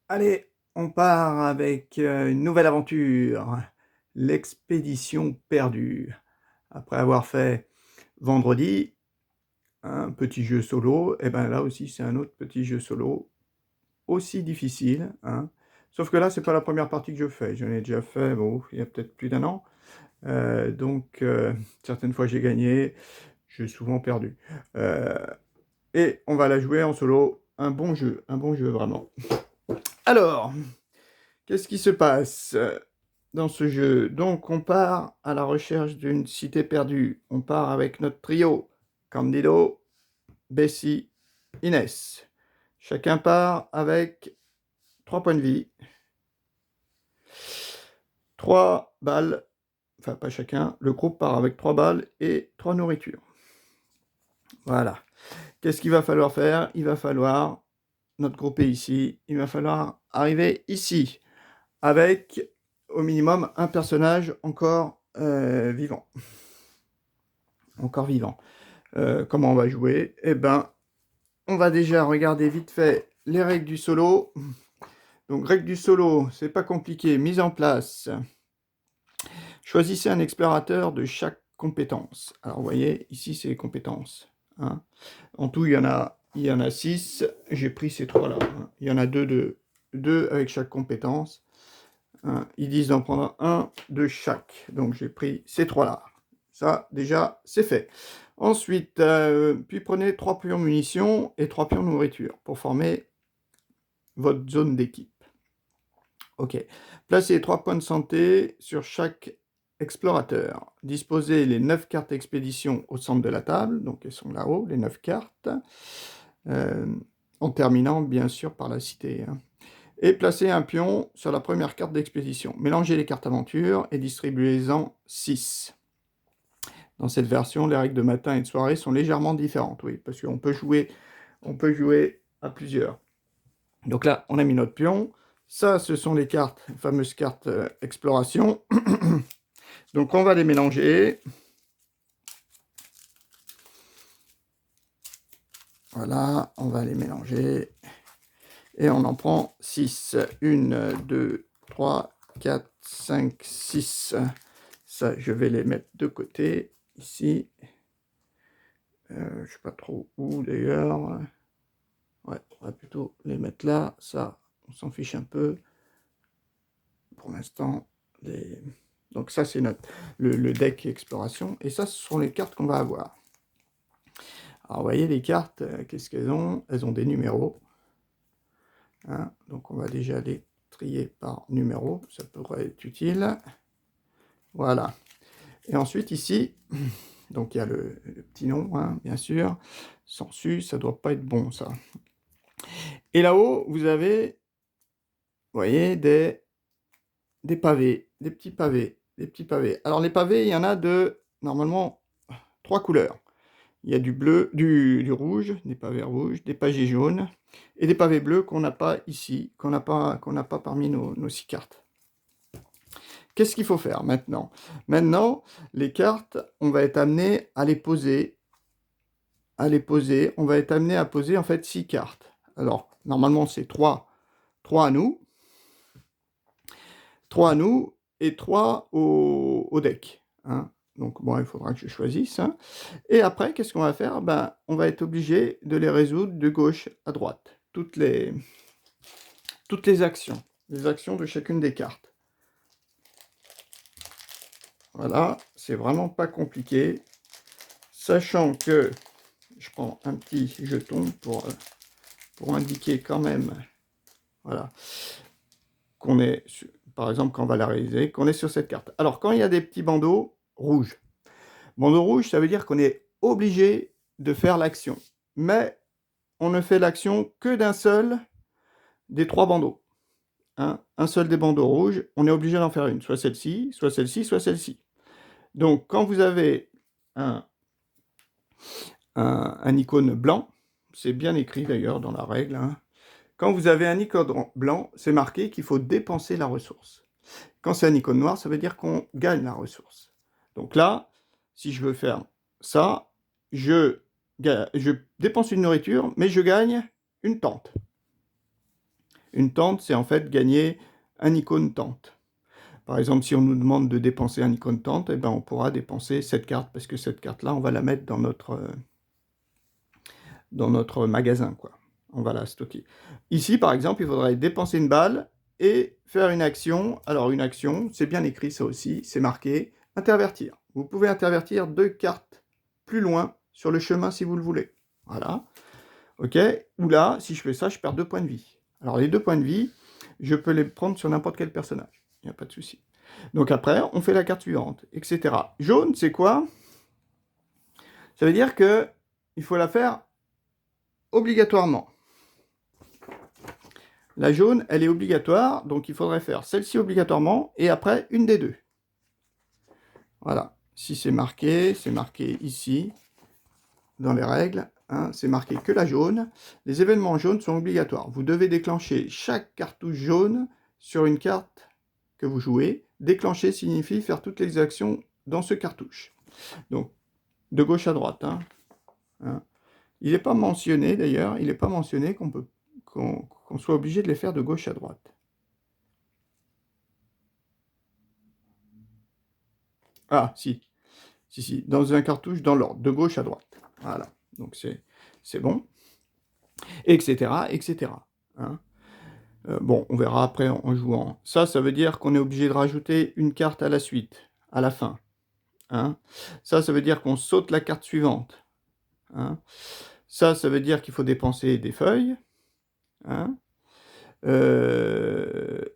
Allez, on part avec une nouvelle aventure, l'expédition perdue. Après avoir fait vendredi, un petit jeu solo, et ben là aussi c'est un autre petit jeu solo, aussi difficile, hein. Sauf que là, c'est pas la première partie que je fais. J'en ai déjà fait, bon, il y a peut-être plus d'un an. Certaines fois j'ai gagné, j'ai souvent perdu. Euh, et on va la jouer en solo. Un bon jeu vraiment. Alors, qu'est-ce qui se passe dans ce jeu? Donc, on part à la recherche d'une cité perdue. On part avec notre trio, Candido, Bessie, Inès. Chacun part avec 3 points de vie, 3 balles, enfin pas chacun, le groupe part avec 3 balles et 3 nourritures. Voilà. Qu'est-ce qu'il va falloir faire? Il va falloir, notre groupe est ici, il va falloir arriver ici, avec au minimum un personnage encore vivant. Encore vivant. Comment on va jouer? Eh ben, on va déjà regarder vite fait les règles du solo. Donc, règles du solo, c'est pas compliqué. Mise en place. Choisissez un explorateur de chaque compétence. Alors, vous voyez, ici, c'est les compétences, hein. En tout, il y en a 6. J'ai pris ces 3-là, hein. Il y en a deux avec chaque compétence, hein. Ils disent d'en prendre un de chaque. Donc, j'ai pris ces 3-là. Ça, déjà, c'est fait. Ensuite, puis prenez 3 pions munitions et 3 pions nourriture pour former votre zone d'équipe. Ok. Placez 3 points de santé sur chaque explorateur. Disposez les 9 cartes expédition au centre de la table. Donc, elles sont là-haut, les 9 cartes. En terminant, bien sûr, par la cité, hein. Et placez un pion sur la première carte d'expédition. Mélangez les cartes aventure et distribuez-en 6. Dans cette version, les règles de matin et de soirée sont légèrement différentes, oui, parce qu'on peut jouer à plusieurs. Donc là, on a mis notre pion. Ça, ce sont les cartes, les fameuses cartes exploration. Donc on va les mélanger. Voilà, on va les mélanger. Et on en prend 6. 1, 2, 3, 4, 5, 6. Ça, je vais les mettre de côté, ici. Je ne sais pas trop où, d'ailleurs. Ouais, on va plutôt les mettre là. Ça, on s'en fiche un peu. Pour l'instant, donc ça, c'est le deck exploration. Et ça, ce sont les cartes qu'on va avoir. Alors, vous voyez, les cartes, qu'est-ce qu'elles ont? Elles ont des numéros, hein. Donc, on va déjà les trier par numéro. Ça pourrait être utile. Voilà. Et ensuite, ici, donc il y a le petit nom, hein, bien sûr. Sans su, ça ne doit pas être bon, ça. Et là-haut, vous avez, vous voyez, des pavés, des petits pavés, des petits pavés. Alors, les pavés, il y en a de, normalement, 3 couleurs. Il y a du bleu, du rouge, des pavés rouges, des pavés jaunes, et des pavés bleus qu'on n'a pas ici, qu'on n'a pas parmi nos 6 cartes. Qu'est-ce qu'il faut faire maintenant? Maintenant, les cartes, on va être amené à les poser. On va être amené à poser en fait 6 cartes. Alors, normalement, c'est 3 à nous, 3 à nous et 3 au deck, hein. Donc, bon, il faudra que je choisisse, hein. Et après, qu'est-ce qu'on va faire? Ben, on va être obligé de les résoudre de gauche à droite. Toutes les actions. Les actions de chacune des cartes. Voilà, c'est vraiment pas compliqué. Sachant que je prends un petit jeton pour indiquer quand même, voilà, qu'on est, par exemple, quand on va la réaliser, qu'on est sur cette carte. Alors, quand il y a des petits bandeaux rouges, bandeau rouge, ça veut dire qu'on est obligé de faire l'action. Mais on ne fait l'action que d'un seul des 3 bandeaux, hein. Un seul des bandeaux rouges, on est obligé d'en faire une. Soit celle-ci, soit celle-ci, soit celle-ci. Donc, quand vous avez un icône blanc, c'est bien écrit d'ailleurs dans la règle, hein. Quand vous avez un icône blanc, c'est marqué qu'il faut dépenser la ressource. Quand c'est un icône noir, ça veut dire qu'on gagne la ressource. Donc là, si je veux faire ça, je dépense une nourriture, mais je gagne une tente. Une tente, c'est en fait gagner un icône tente. Par exemple, si on nous demande de dépenser un icône tente, eh ben, on pourra dépenser cette carte, parce que cette carte-là, on va la mettre dans notre magasin, quoi. On va la stocker. Ici, par exemple, il faudrait dépenser une balle et faire une action. Alors, une action, c'est bien écrit ça aussi, c'est marqué « Intervertir ». Vous pouvez intervertir 2 cartes plus loin sur le chemin si vous le voulez. Voilà. OK. Ou là, si je fais ça, je perds 2 points de vie. Alors, les 2 points de vie, je peux les prendre sur n'importe quel personnage. Il n'y a pas de souci. Donc après, on fait la carte suivante, etc. Jaune, c'est quoi? Ça veut dire que il faut la faire obligatoirement. La jaune, elle est obligatoire, donc il faudrait faire celle-ci obligatoirement, et après, une des deux. Voilà. Si c'est marqué ici, dans les règles, hein, c'est marqué que la jaune. Les événements jaunes sont obligatoires. Vous devez déclencher chaque cartouche jaune sur une carte que vous jouez. Déclencher signifie faire toutes les actions dans ce cartouche. Donc, de gauche à droite. Hein. Il n'est pas mentionné, d'ailleurs, il n'est pas mentionné qu'on soit obligé de les faire de gauche à droite. Ah, si. Si. Dans un cartouche, dans l'ordre, de gauche à droite. Voilà. Donc, c'est bon. Etc., etc. Hein. Bon, on verra après en jouant. Ça veut dire qu'on est obligé de rajouter une carte à la suite, à la fin. Hein. Ça veut dire qu'on saute la carte suivante. Hein. Ça veut dire qu'il faut dépenser des feuilles. Hein.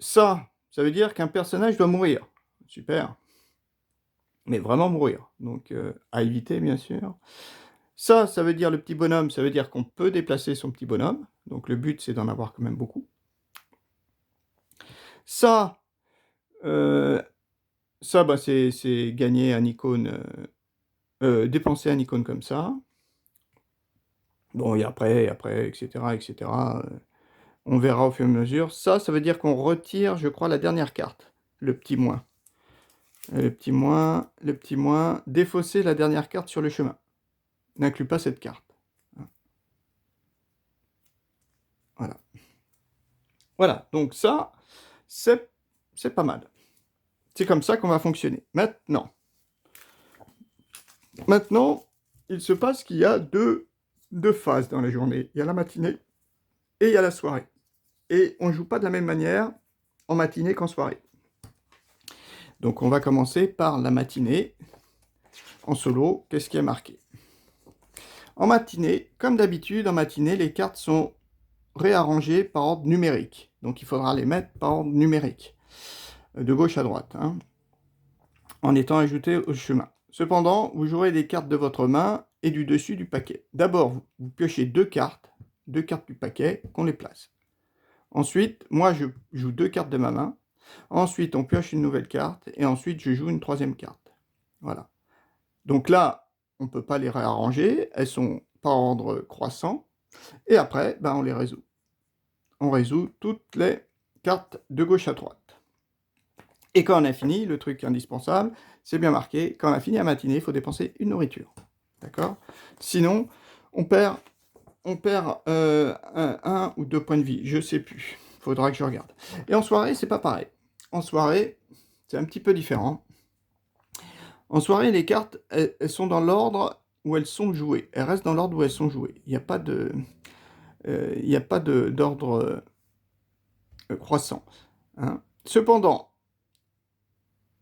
Ça veut dire qu'un personnage doit mourir. Super. Mais vraiment mourir. Donc, à éviter, bien sûr. Ça veut dire le petit bonhomme, ça veut dire qu'on peut déplacer son petit bonhomme. Donc, le but, c'est d'en avoir quand même beaucoup. Ça, bah, c'est gagner un icône, dépenser un icône comme ça. Bon, et après, etc., etc. On verra au fur et à mesure. Ça veut dire qu'on retire, je crois, la dernière carte, le petit moins. Le petit moins, défausser la dernière carte sur le chemin. N'inclut pas cette carte. Voilà. Voilà, donc ça, c'est pas mal. C'est comme ça qu'on va fonctionner. Maintenant, il se passe qu'il y a deux phases dans la journée. Il y a la matinée et il y a la soirée. Et on ne joue pas de la même manière en matinée qu'en soirée. Donc on va commencer par la matinée. En solo, qu'est-ce qui est marqué? En matinée, comme d'habitude, en matinée, les cartes sont réarrangées par ordre numérique. Donc il faudra les mettre par ordre numérique, de gauche à droite, hein, en étant ajoutées au chemin. Cependant, vous jouerez des cartes de votre main et du dessus du paquet. D'abord, vous piochez deux cartes du paquet, qu'on les place. Ensuite, moi je joue 2 cartes de ma main. Ensuite, on pioche une nouvelle carte. Et ensuite, je joue une 3e carte. Voilà. Donc là, on ne peut pas les réarranger. Elles sont par ordre croissant. Et après, ben, on les résout. On résout toutes les cartes de gauche à droite. Et quand on a fini, le truc indispensable, c'est bien marqué, quand on a fini la matinée, il faut dépenser une nourriture. D'accord? Sinon, on perd 1 ou 2 points de vie, je sais plus. Faudra que je regarde. Et en soirée, c'est pas pareil. En soirée, c'est un petit peu différent. En soirée, les cartes, elles sont dans l'ordre où elles sont jouées. Elles restent dans l'ordre où elles sont jouées. Il n'y a pas d'ordre croissant. Hein. Cependant,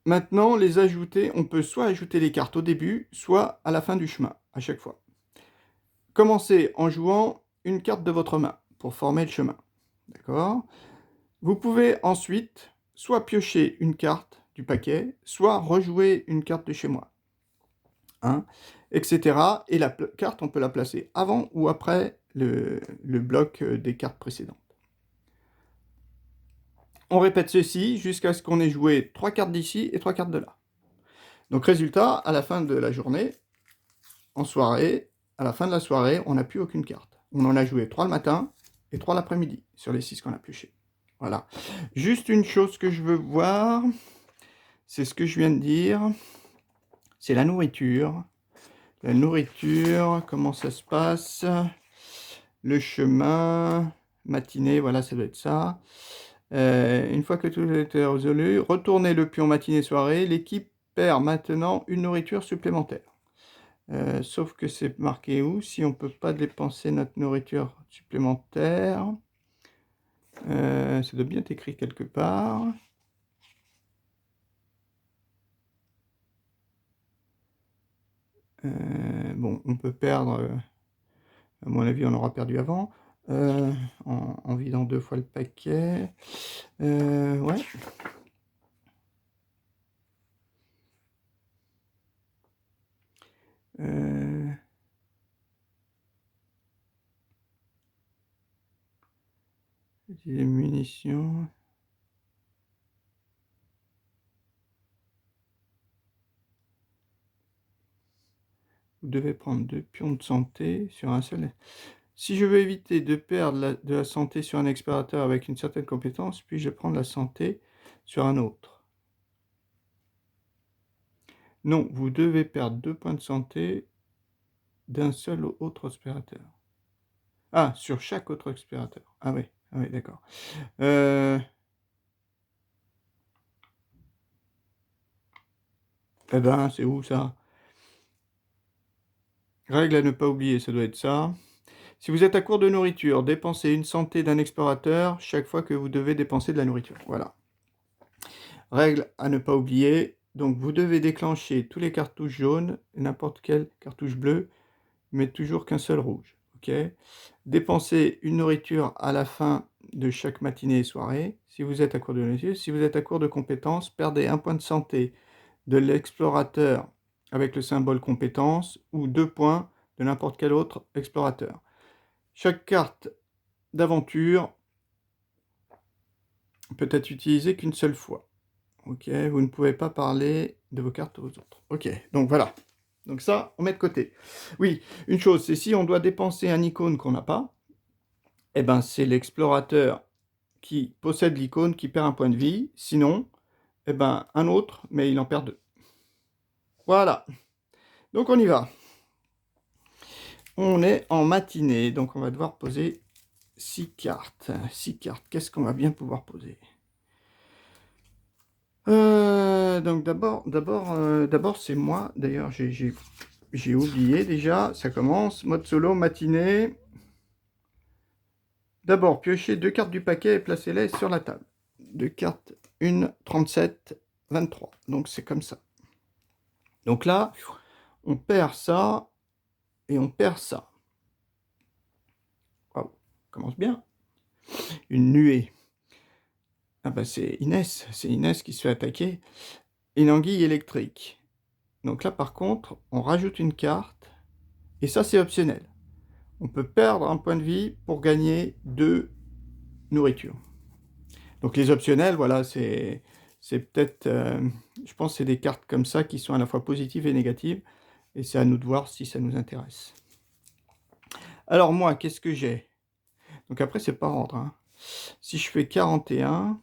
maintenant, les ajouter, on peut soit ajouter les cartes au début, soit à la fin du chemin, à chaque fois. Commencez en jouant une carte de votre main pour former le chemin. D'accord? Vous pouvez ensuite soit piocher une carte du paquet, soit rejouer une carte de chez moi. Hein, etc. Et la carte, on peut la placer avant ou après le bloc des cartes précédentes. On répète ceci jusqu'à ce qu'on ait joué 3 cartes d'ici et 3 cartes de là. Donc résultat, à la fin de la journée, en soirée, à la fin de la soirée, on n'a plus aucune carte. On en a joué 3 le matin et 3 l'après-midi, sur les 6 qu'on a pioché. Voilà. Juste une chose que je veux voir, c'est ce que je viens de dire, c'est la nourriture. La nourriture, comment ça se passe? Le chemin, matinée, voilà, ça doit être ça. Une fois que tout a été résolu, retournez le pion matinée-soirée. L'équipe perd maintenant une nourriture supplémentaire. Sauf que c'est marqué où? Si on peut pas dépenser notre nourriture supplémentaire, ça doit bien être écrit quelque part. Bon, on peut perdre, à mon avis, on aura perdu avant, en vidant 2 fois le paquet. Ouais. Les munitions. Vous devez prendre 2 pions de santé sur un seul. Si je veux éviter de perdre de la santé sur un explorateur avec une certaine compétence, puis-je prendre la santé sur un autre? Non, vous devez perdre 2 points de santé d'un seul autre explorateur. Ah, sur chaque autre explorateur. Ah oui, d'accord. Eh ben, c'est où ça? Règle à ne pas oublier, ça doit être ça. Si vous êtes à court de nourriture, dépensez une santé d'un explorateur chaque fois que vous devez dépenser de la nourriture. Voilà. Règle à ne pas oublier. Donc, vous devez déclencher tous les cartouches jaunes, n'importe quelle cartouche bleue, mais toujours qu'un seul rouge. Ok. Dépensez une nourriture à la fin de chaque matinée et soirée, si vous êtes à court de nourriture. Si vous êtes à court de compétences, perdez un point de santé de l'explorateur avec le symbole compétence ou 2 points de n'importe quel autre explorateur. Chaque carte d'aventure peut être utilisée qu'une seule fois. Ok, vous ne pouvez pas parler de vos cartes aux autres. Ok, donc voilà. Donc ça, on met de côté. Oui, une chose, c'est si on doit dépenser un icône qu'on n'a pas, eh ben c'est l'explorateur qui possède l'icône qui perd un point de vie. Sinon, eh ben un autre, mais il en perd 2. Voilà. Donc on y va. On est en matinée, donc on va devoir poser 6 cartes. 6 cartes, qu'est-ce qu'on va bien pouvoir poser? Donc d'abord c'est moi. D'ailleurs, j'ai oublié déjà. Ça commence. Mode solo, matinée. D'abord, piochez 2 cartes du paquet et placez-les sur la table. 2 cartes, 1, 37, 23. Donc c'est comme ça. Donc là, on perd ça et on perd ça. Waouh, commence bien. Une nuée. Ah bah c'est Inès qui se fait attaquer. Une anguille électrique. Donc là par contre, on rajoute une carte. Et ça c'est optionnel. On peut perdre un point de vie pour gagner 2 nourritures. Donc les optionnels, voilà, c'est peut-être, je pense que c'est des cartes comme ça qui sont à la fois positives et négatives. Et c'est à nous de voir si ça nous intéresse. Alors moi, qu'est-ce que j'ai? Donc après, c'est par ordre, hein. Si je fais 41,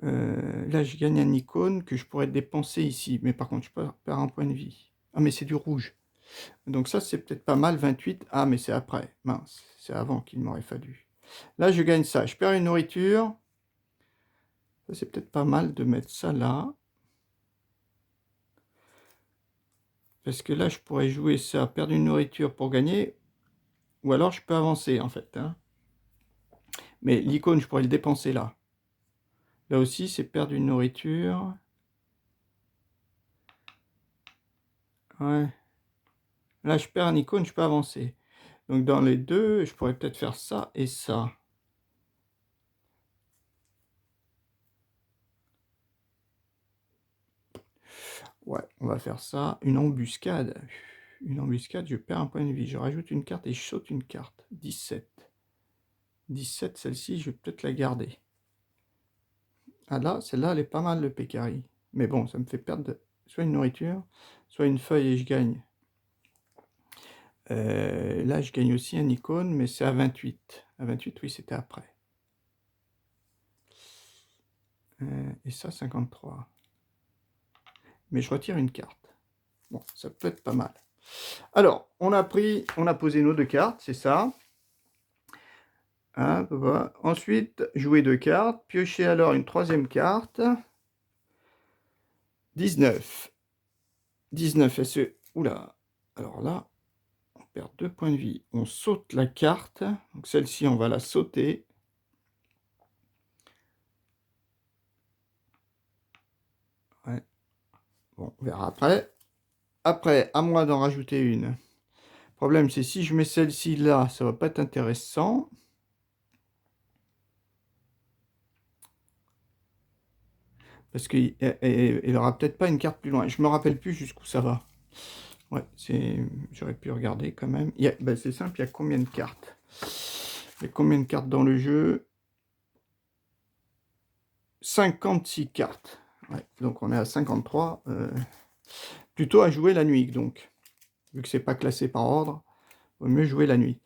là je gagne un icône que je pourrais dépenser ici. Mais par contre, je perds un point de vie. Ah mais c'est du rouge. Donc ça, c'est peut-être pas mal, 28. Ah mais c'est après. Mince, c'est avant qu'il m'aurait fallu. Là, je gagne ça. Je perds une nourriture. Ça, c'est peut-être pas mal de mettre ça là. Parce que là, je pourrais jouer ça, perdre une nourriture pour gagner. Ou alors, je peux avancer, en fait, hein. Mais l'icône, je pourrais le dépenser là. Là aussi, c'est perdre une nourriture. Ouais. Là, je perds un icône, je peux avancer. Donc, dans les deux, je pourrais peut-être faire ça et ça. Ouais, on va faire ça. Une embuscade. Une embuscade, je perds un point de vie. Je rajoute une carte et je saute une carte. 17. 17, celle-ci, je vais peut-être la garder. Ah là, celle-là, elle est pas mal, le Pécari. Mais bon, ça me fait perdre soit une nourriture, soit une feuille et je gagne. Là, je gagne aussi un icône, mais c'est à 28. À 28, oui, c'était après. Et ça, 53. Mais je retire une carte. Bon, ça peut être pas mal. Alors, on a posé nos 2 cartes, c'est ça. Hein, voilà. Ensuite, jouer 2 cartes, piocher alors une troisième carte. 19. 19 SE. Oula. Alors là, on perd 2 points de vie. On saute la carte. Donc celle-ci, on va la sauter. Ouais. Bon, on verra après. Après, à moi d'en rajouter une. Le problème, c'est si je mets celle-ci là, ça va pas être intéressant. Parce qu'il aura peut-être pas une carte plus loin. Je me rappelle plus jusqu'où ça va. Ouais, j'aurais pu regarder quand même. Ben, c'est simple, il y a combien de cartes? Il y a combien de cartes dans le jeu? 56 cartes. Ouais, donc on est à 53. Plutôt à jouer la nuit, donc. Vu que c'est pas classé par ordre, il vaut mieux jouer la nuit.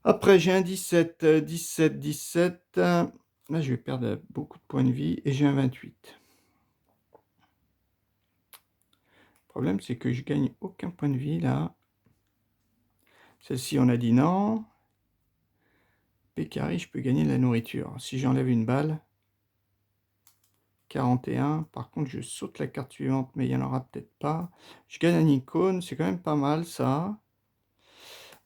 Après, j'ai un 17, 17, 17. Là, je vais perdre beaucoup de points de vie. Et j'ai un 28. Le problème, c'est que je gagne aucun point de vie, là. Celle-ci, on a dit non. Pécari, je peux gagner de la nourriture. Si j'enlève une balle, 41. Par contre, je saute la carte suivante, mais il n'y en aura peut-être pas. Je gagne un icône, c'est quand même pas mal, ça.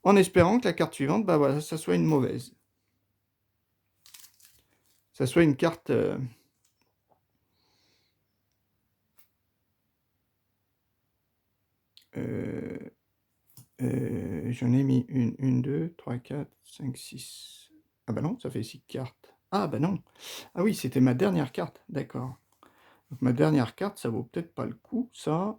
En espérant que la carte suivante, bah voilà, ça soit une mauvaise. Ça soit une carte... j'en ai mis une, 2, 3, 4, 5, 6. Ah bah non, ça fait 6 cartes. Ah bah non. Ah oui, c'était ma dernière carte, d'accord. Donc ma dernière carte, ça vaut peut-être pas le coup, ça.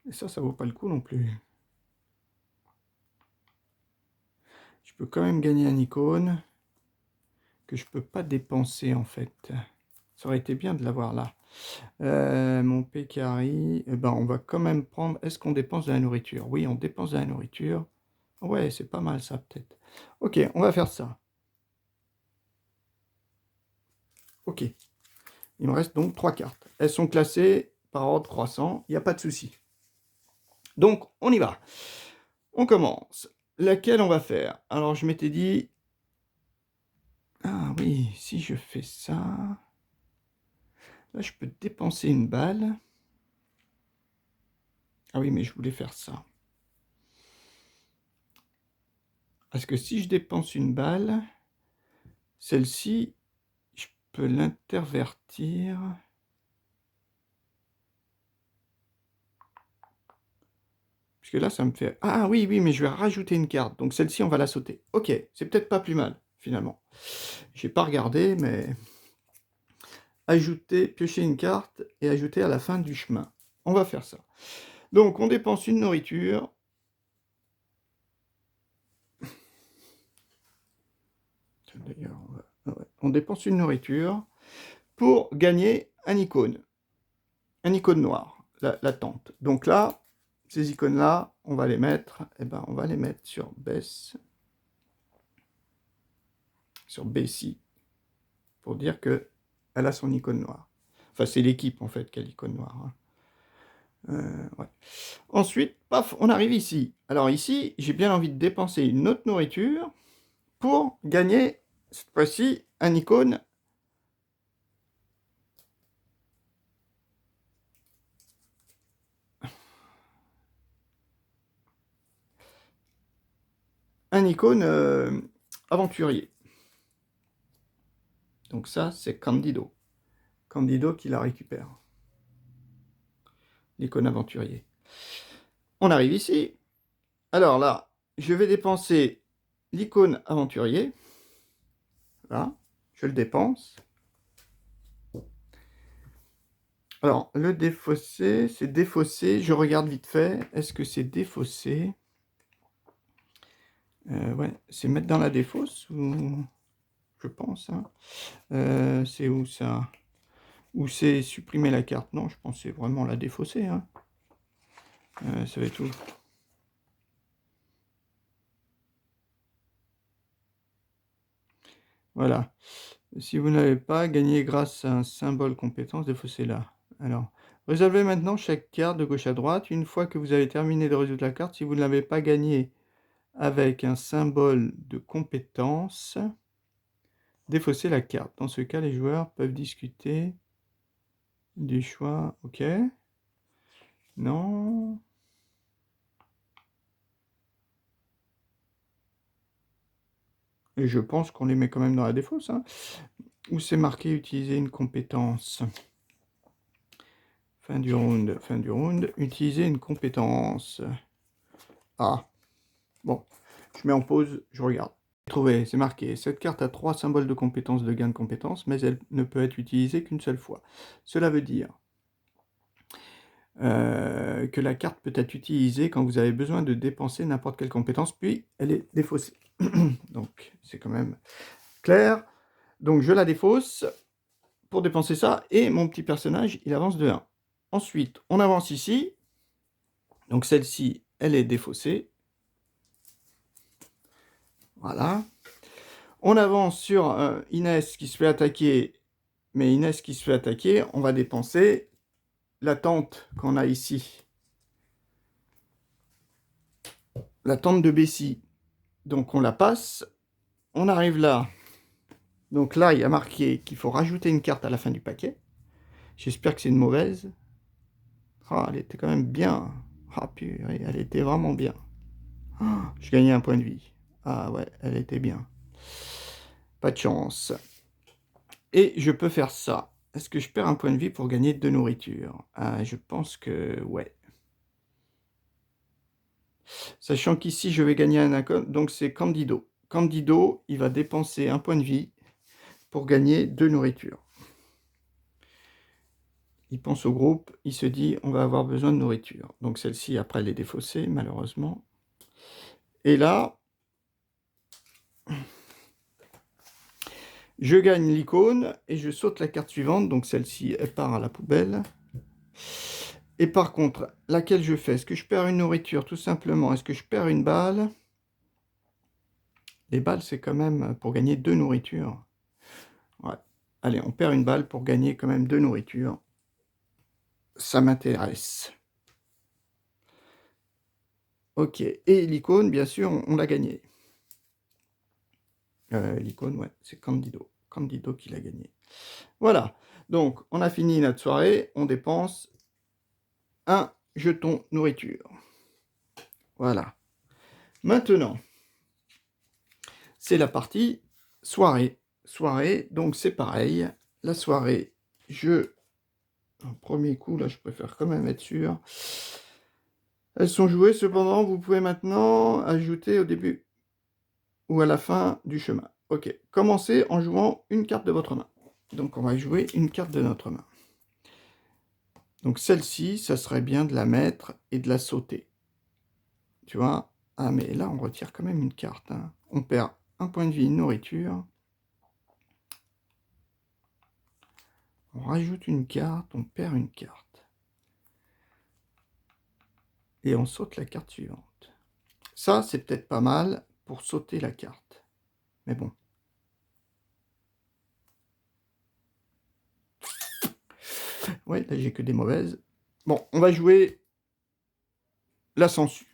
Et ça vaut pas le coup non plus. Je peux quand même gagner un icône que je peux pas dépenser en fait. Ça aurait été bien de l'avoir là. Mon Pécari, eh ben, on va quand même prendre... Est-ce qu'on dépense de la nourriture? Oui, on dépense de la nourriture. Ouais, c'est pas mal ça peut-être. Ok, on va faire ça. Ok. Il me reste donc 3 cartes. Elles sont classées par ordre croissant, il n'y a pas de souci. Donc, on y va. On commence. Laquelle on va faire? Alors, je m'étais dit... Ah oui, si je fais ça... Là, je peux dépenser une balle. Ah oui, mais je voulais faire ça. Parce que si je dépense une balle, celle-ci, je peux l'intervertir. Puisque là, ça me fait... Ah oui, oui, mais je vais rajouter une carte. Donc celle-ci, on va la sauter. Ok, c'est peut-être pas plus mal, finalement. J'ai pas regardé, mais... Ajouter, piocher une carte et ajouter à la fin du chemin. On va faire ça. Donc, on dépense une nourriture. D'ailleurs, on dépense une nourriture pour gagner un icône. Un icône noir, la tente. Donc là, ces icônes-là, on va les mettre, eh ben, on va les mettre sur baisse, sur BC, pour dire que elle a son icône noire. Enfin, c'est l'équipe, en fait, qui a l'icône noire. Hein. Ouais. Ensuite, paf, on arrive ici. Alors ici, j'ai bien envie de dépenser une autre nourriture pour gagner, cette fois-ci, un icône. Un icône aventurier. Donc ça, c'est Candido. Candido qui la récupère. L'icône aventurier. On arrive ici. Alors là, je vais dépenser l'icône aventurier. Là, je le dépense. Alors, le défausser, c'est défausser. Je regarde vite fait. Est-ce que c'est défausser? Ouais, c'est mettre dans la défausse ou... Je pense. Hein. C'est où ça? Ou c'est supprimer la carte? Non, je pense que c'est vraiment la défausser. Hein. Ça va être où? Voilà. Si vous n'avez pas gagné grâce à un symbole compétence, défaussez là. Alors, Résolvez maintenant chaque carte de gauche à droite. Une fois que vous avez terminé de résoudre la carte, si vous ne l'avez pas gagnée avec un symbole de compétence, défaussez la carte. Dans ce cas, les joueurs peuvent discuter du choix. Ok. Non. Et je pense qu'on les met quand même dans la défausse. Hein. Où c'est marqué utiliser une compétence. Fin du round. Fin du round. Utiliser une compétence. Ah. Bon. Je mets en pause. Je regarde. Trouvé, c'est marqué. Cette carte a 3 symboles de compétence de gain de compétence, mais elle ne peut être utilisée qu'une seule fois. Cela veut dire que la carte peut être utilisée quand vous avez besoin de dépenser n'importe quelle compétence, puis elle est défaussée. Donc, c'est quand même clair. Donc, je la défausse pour dépenser ça, et mon petit personnage, il avance de 1. Ensuite, on avance ici. Donc, celle-ci, elle est défaussée. Voilà. On avance sur Inès qui se fait attaquer, mais Inès qui se fait attaquer, on va dépenser la tente qu'on a ici. La tente de Bessie. Donc on la passe, on arrive là. Donc là, il y a marqué qu'il faut rajouter une carte à la fin du paquet. J'espère que c'est une mauvaise. Ah, elle était quand même bien. Ah purée, elle était vraiment bien. Ah, je gagnais un point de vie. Ah ouais, elle était bien. Pas de chance. Et je peux faire ça. Est-ce que je perds un point de vie pour gagner 2 nourritures? Ah, je pense que ouais. Sachant qu'ici, je vais gagner un icône, donc c'est Candido. Candido, il va dépenser un point de vie pour gagner 2 nourritures. Il pense au groupe, il se dit, on va avoir besoin de nourriture. Donc celle-ci, après, elle est défaussée, malheureusement. Et là, je gagne l'icône et je saute la carte suivante. Donc celle-ci, elle part à la poubelle. Et par contre, laquelle je fais? Est-ce que je perds une nourriture, tout simplement? Est-ce que je perds une balle? Les balles, c'est quand même pour gagner 2 nourritures. Ouais. Allez, on perd une balle pour gagner quand même 2 nourritures. Ça m'intéresse. Ok. Et l'icône, bien sûr, on l'a gagné. L'icône, ouais, c'est Candido. Candido qui l'a gagné. Voilà. Donc, on a fini notre soirée. On dépense un jeton nourriture. Voilà. Maintenant, c'est la partie soirée. Soirée, donc c'est pareil. La soirée, un premier coup, là, je préfère quand même être sûr. Elles sont jouées, cependant, vous pouvez maintenant ajouter au début ou à la fin du chemin. Ok. Commencez en jouant une carte de votre main. Donc, on va jouer une carte de notre main. Donc, celle-ci, ça serait bien de la mettre et de la sauter. Tu vois? Ah, mais là, on retire quand même une carte. Hein. On perd un point de vie, une nourriture. On rajoute une carte, on perd une carte. Et on saute la carte suivante. Ça, c'est peut-être pas mal pour sauter la carte. Mais bon. Ouais, là, j'ai que des mauvaises. Bon, on va jouer la sangsue.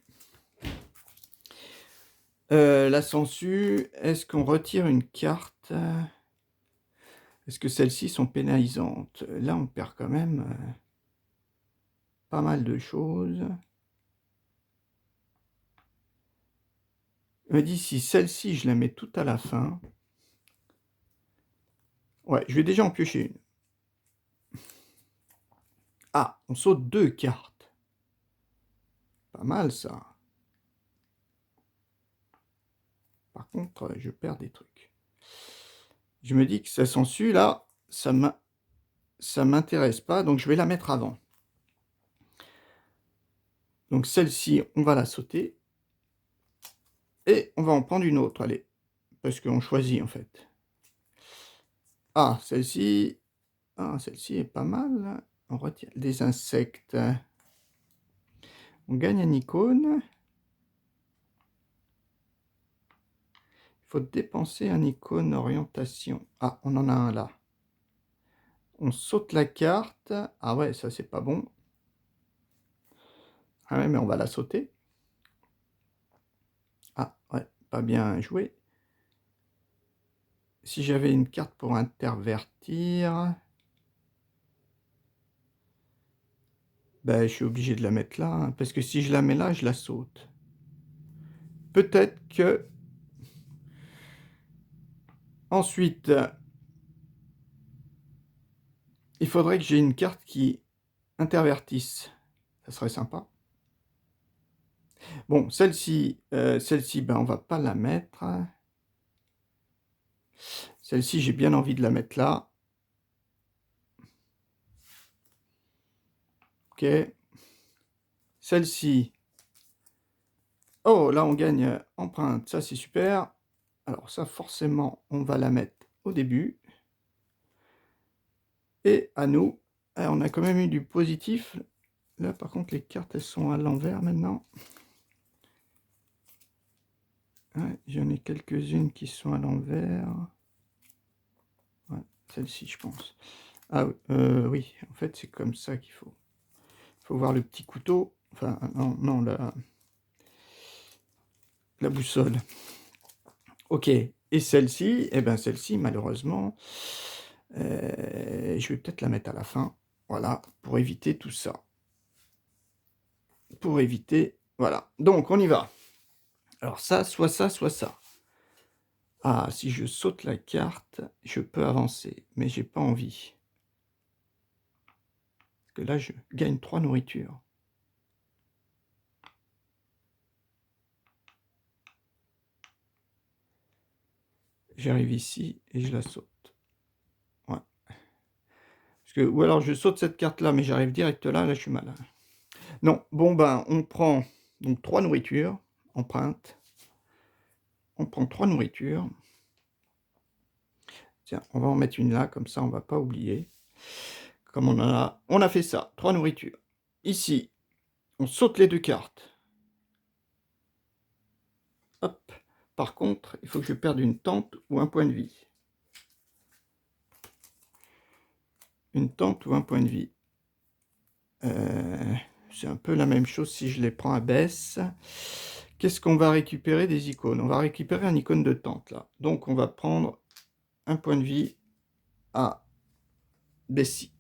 La sangsue, est-ce qu'on retire une carte? Est-ce que celles-ci sont pénalisantes? Là, on perd quand même pas mal de choses. Je me dis, si celle-ci, je la mets tout à la fin. Ouais, je vais déjà en piocher une. Ah, on saute 2 cartes. Pas mal, ça. Par contre, je perds des trucs. Je me dis que ça sangsue, là, ça m'intéresse pas, donc je vais la mettre avant. Donc celle-ci, on va la sauter. Et on va en prendre une autre, allez. Parce qu'on choisit, en fait. Ah, celle-ci... Ah, celle-ci est pas mal. On retire des insectes. On gagne un icône. Il faut dépenser un icône orientation. Ah, on en a un là. On saute la carte. Ah ouais, ça c'est pas bon. Ah ouais, mais on va la sauter. Ah ouais, pas bien joué. Si j'avais une carte pour intervertir, ben, je suis obligé de la mettre là, hein, parce que si je la mets là, je la saute. Peut-être que ensuite, il faudrait que j'ai une carte qui intervertisse. Ça serait sympa. Bon, celle-ci, ben, on va pas la mettre. Celle-ci, j'ai bien envie de la mettre là. Ok. Celle-ci. Oh, là, on gagne empreinte. Ça, c'est super. Alors ça, forcément, on va la mettre au début. Et à nous, on a quand même eu du positif. Là, par contre, les cartes, elles sont à l'envers maintenant. Ouais, j'en ai quelques-unes qui sont à l'envers. Ouais, celle-ci, je pense. Ah oui, en fait, c'est comme ça qu'il faut. Il faut voir le petit couteau. Enfin, non, la boussole. Ok. Et celle-ci, eh ben celle-ci, malheureusement, je vais peut-être la mettre à la fin. Voilà, pour éviter tout ça. Pour éviter... Voilà. Donc, on y va. Alors ça, soit ça, soit ça. Ah, si je saute la carte, je peux avancer, mais j'ai pas envie. Parce que là, je gagne 3 nourritures. J'arrive ici et je la saute. Ouais. Parce que, ou alors je saute cette carte-là, mais j'arrive direct là, là je suis mal. Non, bon ben, on prend donc 3 nourritures, empreinte. On prend 3 nourritures. Tiens, on va en mettre une là, comme ça on va pas oublier. Comme on a fait ça, 3 nourritures. Ici, on saute les 2 cartes. Hop. Par contre, il faut que je perde une tente ou un point de vie. Une tente ou un point de vie. C'est un peu la même chose si je les prends à baisse. Qu'est-ce qu'on va récupérer des icônes? On va récupérer un icône de tente là. Donc on va prendre un point de vie à Bessie.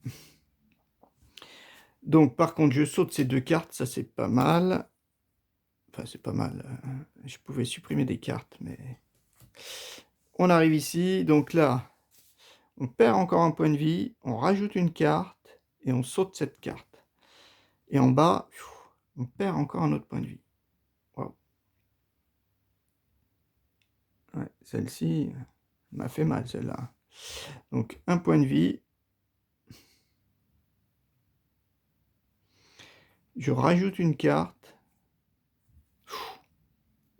Donc par contre je saute ces 2 cartes, ça c'est pas mal. Enfin c'est pas mal. Je pouvais supprimer des cartes, mais... On arrive ici, donc là, on perd encore un point de vie, on rajoute une carte, et on saute cette carte. Et en bas, on perd encore un autre point de vie. Wow. Ouais, celle-ci m'a fait mal, celle-là. Donc, un point de vie. Je rajoute une carte.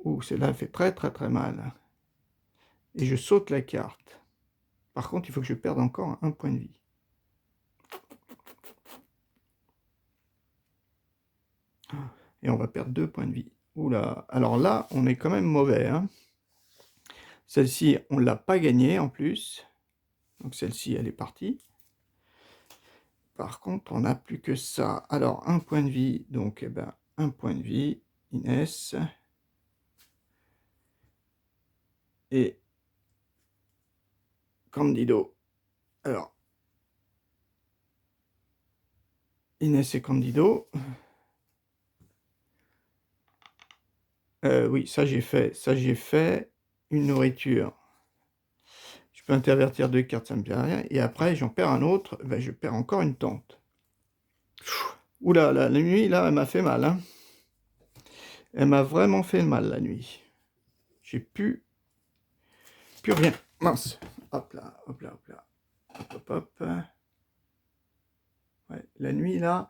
Ouh, celle-là fait très très très mal. Et je saute la carte. Par contre, il faut que je perde encore un point de vie. Et on va perdre 2 points de vie. Oula, alors là, on est quand même mauvais. Hein. Celle-ci, on ne l'a pas gagnée en plus. Donc celle-ci, elle est partie. Par contre, on n'a plus que ça. Alors, un point de vie. Donc, eh ben, un point de vie. Inès. Et Candido. Alors, Inès et Candido. Oui, ça j'ai fait. Ça j'ai fait. Une nourriture. Je peux intervertir 2 cartes, ça me fait rien. Et après, j'en perds un autre. Ben, je perds encore une tente. Oula, la nuit, là, elle m'a fait mal. Hein. Elle m'a vraiment fait mal, la nuit. J'ai plus rien. Mince. Hop là, hop là, hop là. Hop, hop, hop. Ouais, la nuit, là,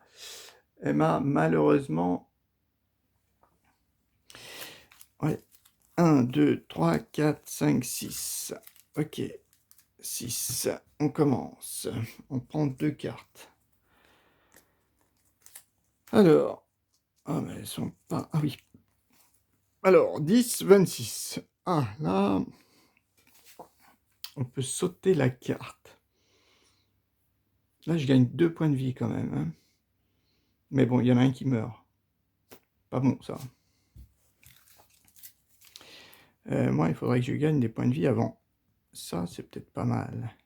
elle m'a malheureusement... Ouais. 1, 2, 3, 4, 5, 6. Ok. 6. On commence. On prend 2 cartes. Alors. Ah, mais elles sont pas... Ah oui. Alors, 10, 26. Ah, là... On peut sauter la carte. Là, je gagne 2 points de vie quand même, hein. Mais bon, il y en a un qui meurt. Pas bon, ça. Moi, il faudrait que je gagne des points de vie avant. Ça, c'est peut-être pas mal.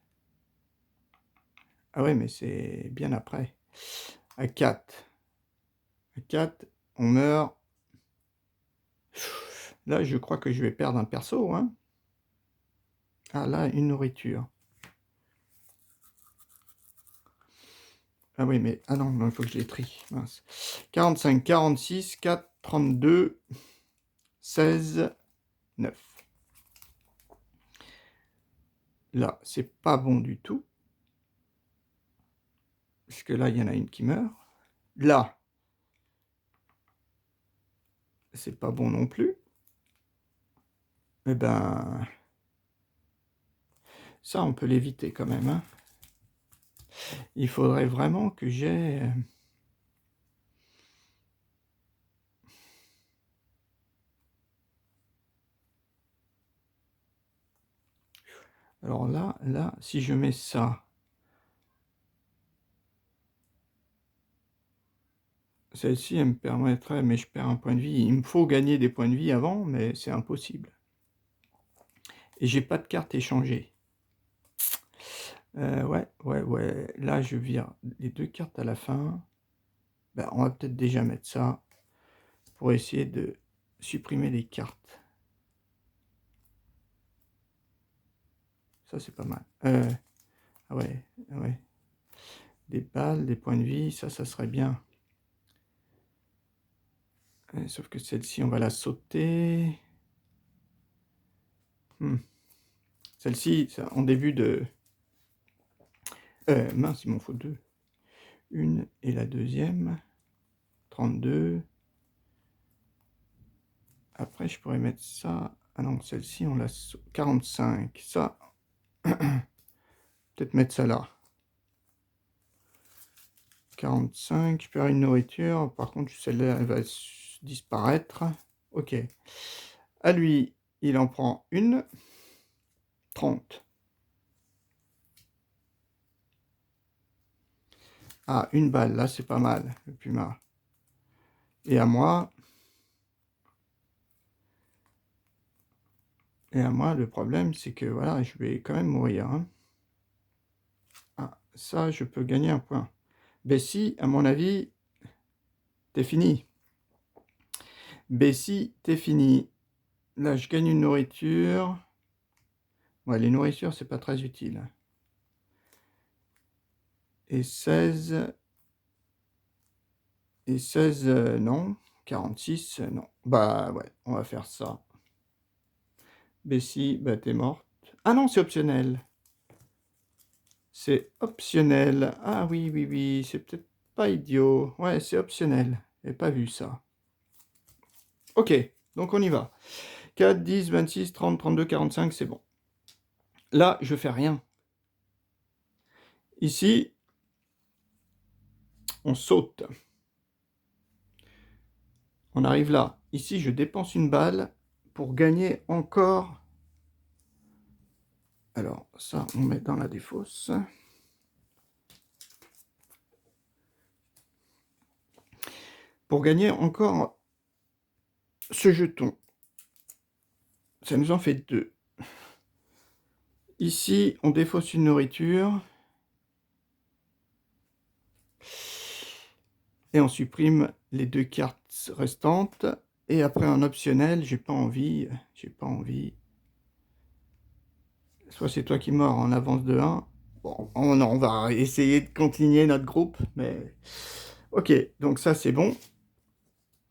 Ah ouais, mais c'est bien après. À 4. À 4, on meurt. Là, je crois que je vais perdre un perso, hein. Ah là, une nourriture. Ah oui, mais... Ah non, il faut que je les trie. Mince. 45, 46, 4, 32, 16, 9. Là, c'est pas bon du tout. Parce que là, il y en a une qui meurt. Là, c'est pas bon non plus. Eh ben... Ça, on peut l'éviter quand même, hein. Il faudrait vraiment que j'ai... Alors là, si je mets ça... Celle-ci, elle me permettrait, mais je perds un point de vie. Il me faut gagner des points de vie avant, mais c'est impossible. Et j'ai pas de carte échangée. Ouais. Là, je vire les 2 cartes à la fin. Ben, on va peut-être déjà mettre ça pour essayer de supprimer les cartes. Ça, c'est pas mal. Ah ouais. Des balles, des points de vie, ça serait bien. Sauf que celle-ci, on va la sauter. Celle-ci, en début de... mince, il m'en faut 2. Une et la deuxième. 32. Après, je pourrais mettre ça... Ah non, celle-ci, on la... 45. Ça... Peut-être mettre ça là. 45. Je perds une nourriture. Par contre, celle-là, elle va disparaître. Ok. À lui, il en prend une. 30. Ah, une balle. Là, c'est pas mal, le puma. Et à moi... Et à moi, le problème, c'est que, voilà, je vais quand même mourir, hein. Ah, ça, je peux gagner un point. Bessie, à mon avis, t'es fini. Bessie, t'es fini. Là, je gagne une nourriture. Ouais, les nourritures, c'est pas très utile. Et 16... Et 16, non. 46, non. Bah, ouais, on va faire ça. Bessie, bah, t'es morte. Ah non, c'est optionnel. C'est optionnel. Ah oui, c'est peut-être pas idiot. Ouais, c'est optionnel. J'ai pas vu ça. Ok, donc on y va. 4, 10, 26, 30, 32, 45, c'est bon. Là, je fais rien. Ici, on saute. On arrive là. Ici, je dépense une balle pour gagner encore. Alors, ça, on met dans la défausse. Pour gagner encore ce jeton. Ça nous en fait 2. Ici, on défausse une nourriture. Et on supprime les 2 cartes restantes. Et après, en optionnel, j'ai pas envie. Soit c'est toi qui mords en avance de 1. Bon, on va essayer de continuer notre groupe, mais... Ok, donc ça, c'est bon.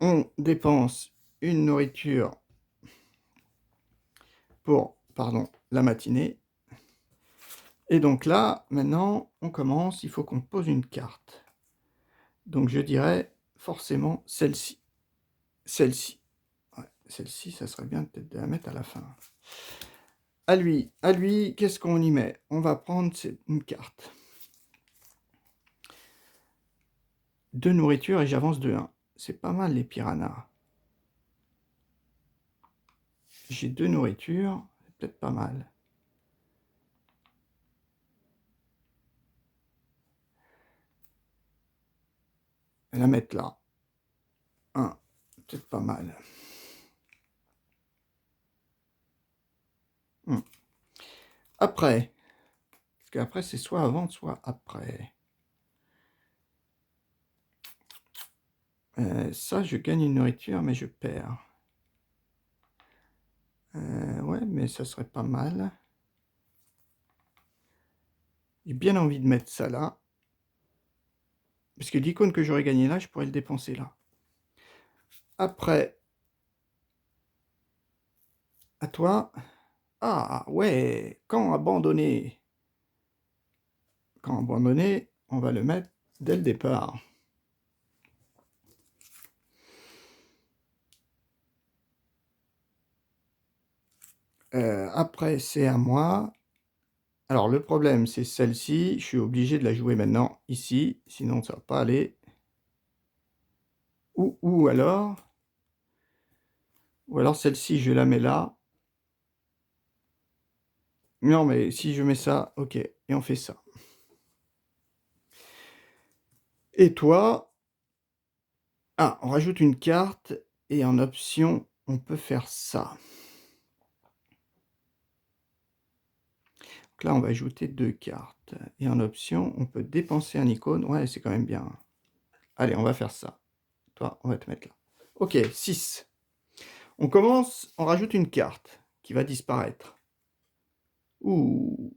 On dépense une nourriture pour, pardon, la matinée. Et donc là, maintenant, on commence. Il faut qu'on pose une carte. Donc je dirais forcément celle-ci. Celle-ci. Ouais, celle-ci, ça serait bien peut-être de la mettre à la fin. À lui, qu'est-ce qu'on y met? On va prendre une carte. 2 nourritures et j'avance de 1. C'est pas mal les piranhas. J'ai 2 nourritures, c'est peut-être pas mal. la mettre là. Peut-être pas mal. Après, parce qu'après c'est soit avant, soit après. Ça, je gagne une nourriture, mais je perds. Ouais, mais ça serait pas mal. J'ai bien envie de mettre ça là. Parce que l'icône que j'aurais gagné là, je pourrais le dépenser là. Après, à toi. Ah, ouais, quand abandonner? Quand abandonner, on va le mettre dès le départ. Après, c'est à moi. Alors, le problème, c'est celle-ci. Je suis obligé de la jouer maintenant, ici. Sinon, ça va pas aller. Ou alors celle-ci, je la mets là. Non, mais si je mets ça, ok. Et on fait ça. Et toi... Ah, on rajoute une carte. Et en option, on peut faire ça. Donc là, on va ajouter 2 cartes. Et en option, on peut dépenser un icône. Ouais, c'est quand même bien. Allez, on va faire ça. Toi, on va te mettre là. Ok, 6. On commence, on rajoute une carte qui va disparaître. Ouh,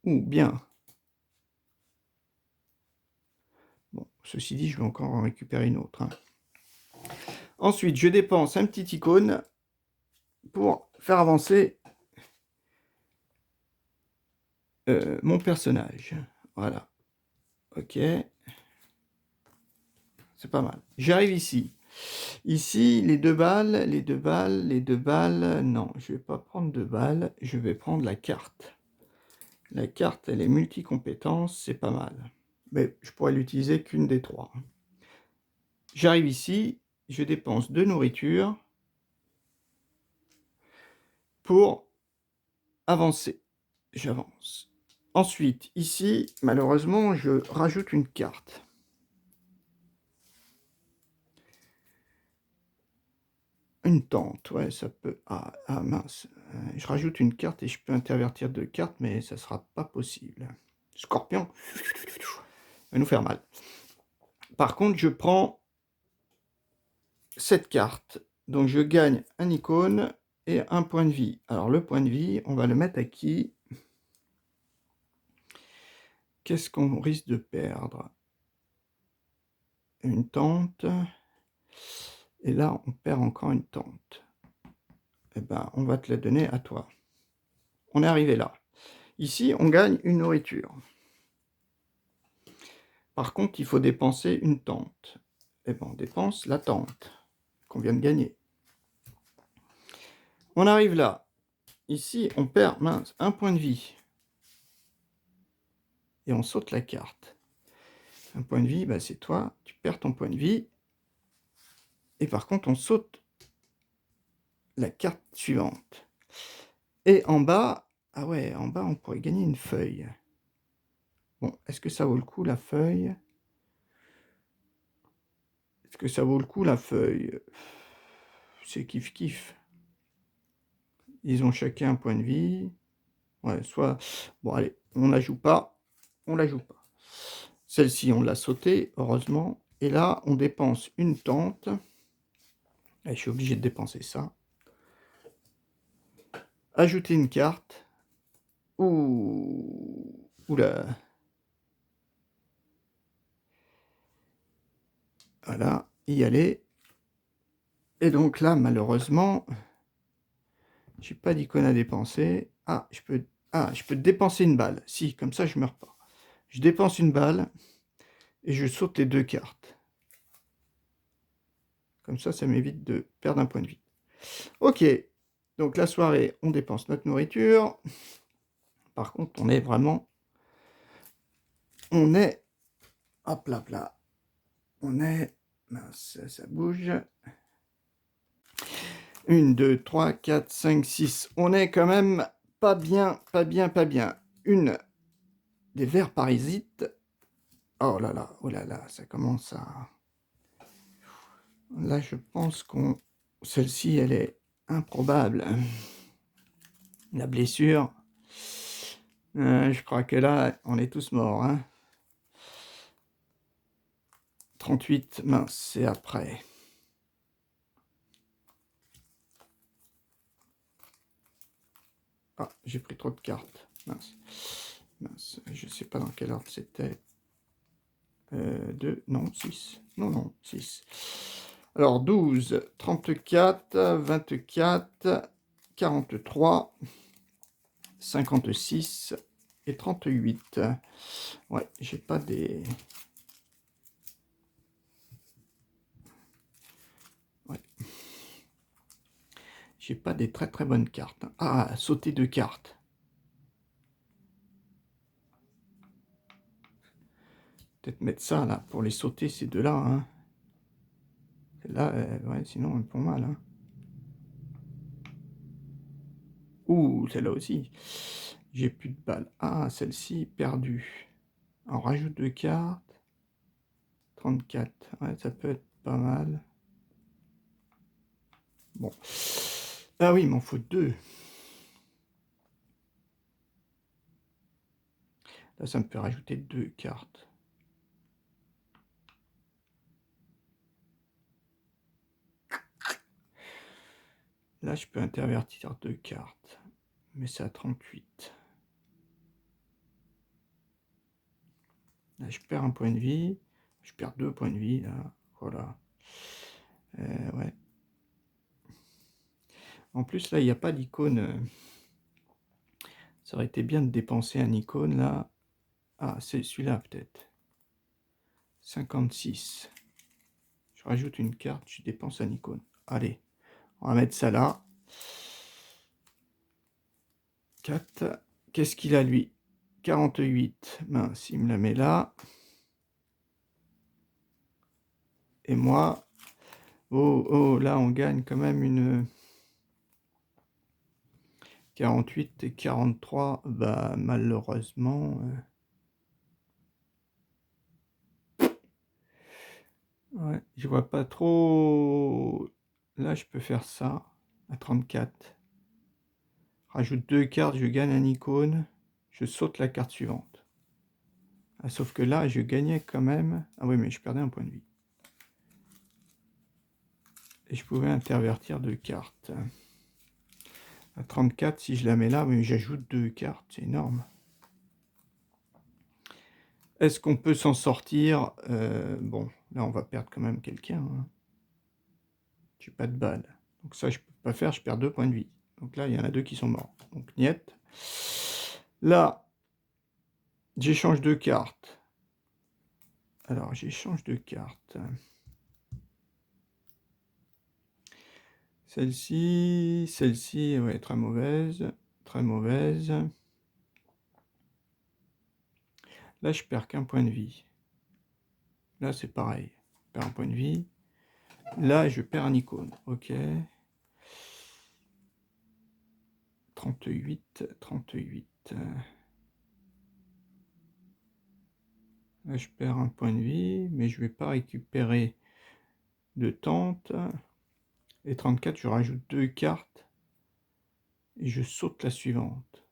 bien. Bon, ceci dit, je vais encore en récupérer une autre. Ensuite, je dépense un petit icône pour faire avancer mon personnage. Voilà. Ok. C'est pas mal. J'arrive ici. Ici, les 2 balles, les 2 balles, les 2 balles. Non, je vais pas prendre 2 balles. Je vais prendre la carte. La carte, elle est multi-compétences, c'est pas mal. Mais je pourrais l'utiliser qu'une des 3. J'arrive ici, je dépense 2 nourritures pour avancer. J'avance. Ensuite, ici, malheureusement, je rajoute une carte. Une tente, ouais, ça peut... Ah, mince. Je rajoute une carte et je peux intervertir 2 cartes, mais ça sera pas possible. Scorpion va nous faire mal. Par contre, je prends cette carte. Donc, je gagne un icône et un point de vie. Alors, le point de vie, on va le mettre à qui? Qu'est-ce qu'on risque de perdre? Une tente. Et là, on perd encore une tente. Eh ben, on va te la donner à toi. On est arrivé là. Ici, on gagne une nourriture. Par contre, il faut dépenser une tente. Eh ben, on dépense la tente qu'on vient de gagner. On arrive là. Ici, on perd, mince, un point de vie. Et on saute la carte. Un point de vie, bah, c'est toi. Tu perds ton point de vie. Et par contre, on saute la carte suivante. Et en bas, ah ouais, en bas, on pourrait gagner une feuille. Bon, est-ce que ça vaut le coup, la feuille? Est-ce que ça vaut le coup, la feuille? C'est kiff-kiff. Ils ont chacun un point de vie. Ouais, soit... Bon, allez, on la joue pas. On la joue pas. Celle-ci, on l'a sautée, heureusement. Et là, on dépense une tente. Et je suis obligé de dépenser ça. Ajouter une carte. Ouh. Oula. Voilà, y aller. Et donc là, malheureusement, j'ai pas d'icône à dépenser. Ah, je peux dépenser une balle. Si, comme ça, je meurs pas. Je dépense une balle et je saute les 2 cartes. Comme ça m'évite de perdre un point de vie. Ok, donc la soirée, on dépense notre nourriture. Par contre, on est vraiment... On est... Hop là, là. On est... Mince, ça bouge. 1, 2, 3, 4, 5, 6. On est quand même pas bien, pas bien, pas bien. Une des vers parasites. oh là là, ça commence à... Là, je pense qu'on... Celle-ci, elle est improbable. La blessure, je crois que là, on est tous morts. Hein. 38, mince, c'est après. Ah, j'ai pris trop de cartes. Mince. Mince, je sais pas dans quel ordre c'était. 2, non, 6. Non, non, 6. Alors, 12, 34, 24, 43, 56 et 38. Ouais, j'ai pas des... Ouais. J'ai pas des très très bonnes cartes. Ah, sauter 2 cartes. Peut-être mettre ça, là, pour les sauter, ces deux-là. Hein. Là, ouais, sinon, on est pour mal. Hein. Ouh, celle-là aussi. J'ai plus de balles. Ah, celle-ci, perdue. On rajoute 2 cartes. 34. Ouais, ça peut être pas mal. Bon. Ah oui, il m'en faut 2. Là, ça me fait rajouter 2 cartes. Là, je peux intervertir 2 cartes. Mais c'est à 38. Là, je perds un point de vie. Je perds 2 points de vie, là. Voilà. Ouais. En plus, là, il n'y a pas d'icône. Ça aurait été bien de dépenser un icône, là. Ah, c'est celui-là, peut-être. 56. Je rajoute une carte, je dépense un icône. Allez, on va mettre ça là. 4. Qu'est-ce qu'il a, lui? 48. Mince, il me la met là. Et moi... Oh, oh, là, on gagne quand même une... 48 et 43. Bah, malheureusement... Ouais, je vois pas trop... Là, je peux faire ça. À 34. Rajoute 2 cartes, je gagne un icône. Je saute la carte suivante. Ah, sauf que là, je gagnais quand même... Ah oui, mais je perdais un point de vie. Et je pouvais intervertir 2 cartes. À 34, si je la mets là, mais j'ajoute 2 cartes, c'est énorme. Est-ce qu'on peut s'en sortir? Bon, là, on va perdre quand même quelqu'un. Hein. J'ai pas de balles. Donc ça, je peux pas faire, je perds 2 points de vie. Donc là, il y en a 2 qui sont morts. Donc, niet. Là, j'échange 2 cartes. Alors, j'échange 2 cartes. Celle-ci, ouais, très mauvaise. Très mauvaise. Là, je perds qu'un point de vie. Là, c'est pareil. Je perds un point de vie. Là, je perds un icône. Ok. 38, 38. Là, je perds un point de vie, mais je ne vais pas récupérer de tente. Et 34, je rajoute 2 cartes. Et je saute la suivante.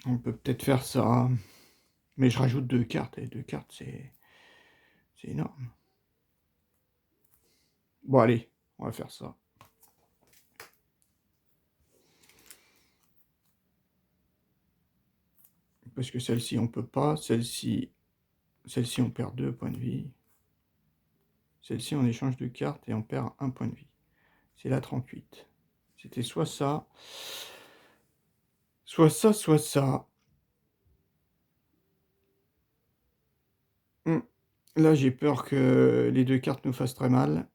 On peut peut-être faire ça. Mais je rajoute 2 cartes. Et 2 cartes, c'est énorme. Bon, allez, on va faire ça. Parce que celle-ci, on peut pas. Celle-ci, on perd 2 points de vie. Celle-ci, on échange 2 cartes et on perd un point de vie. C'est la 38. C'était soit ça, soit ça, soit ça. Là, j'ai peur que les 2 cartes nous fassent très mal.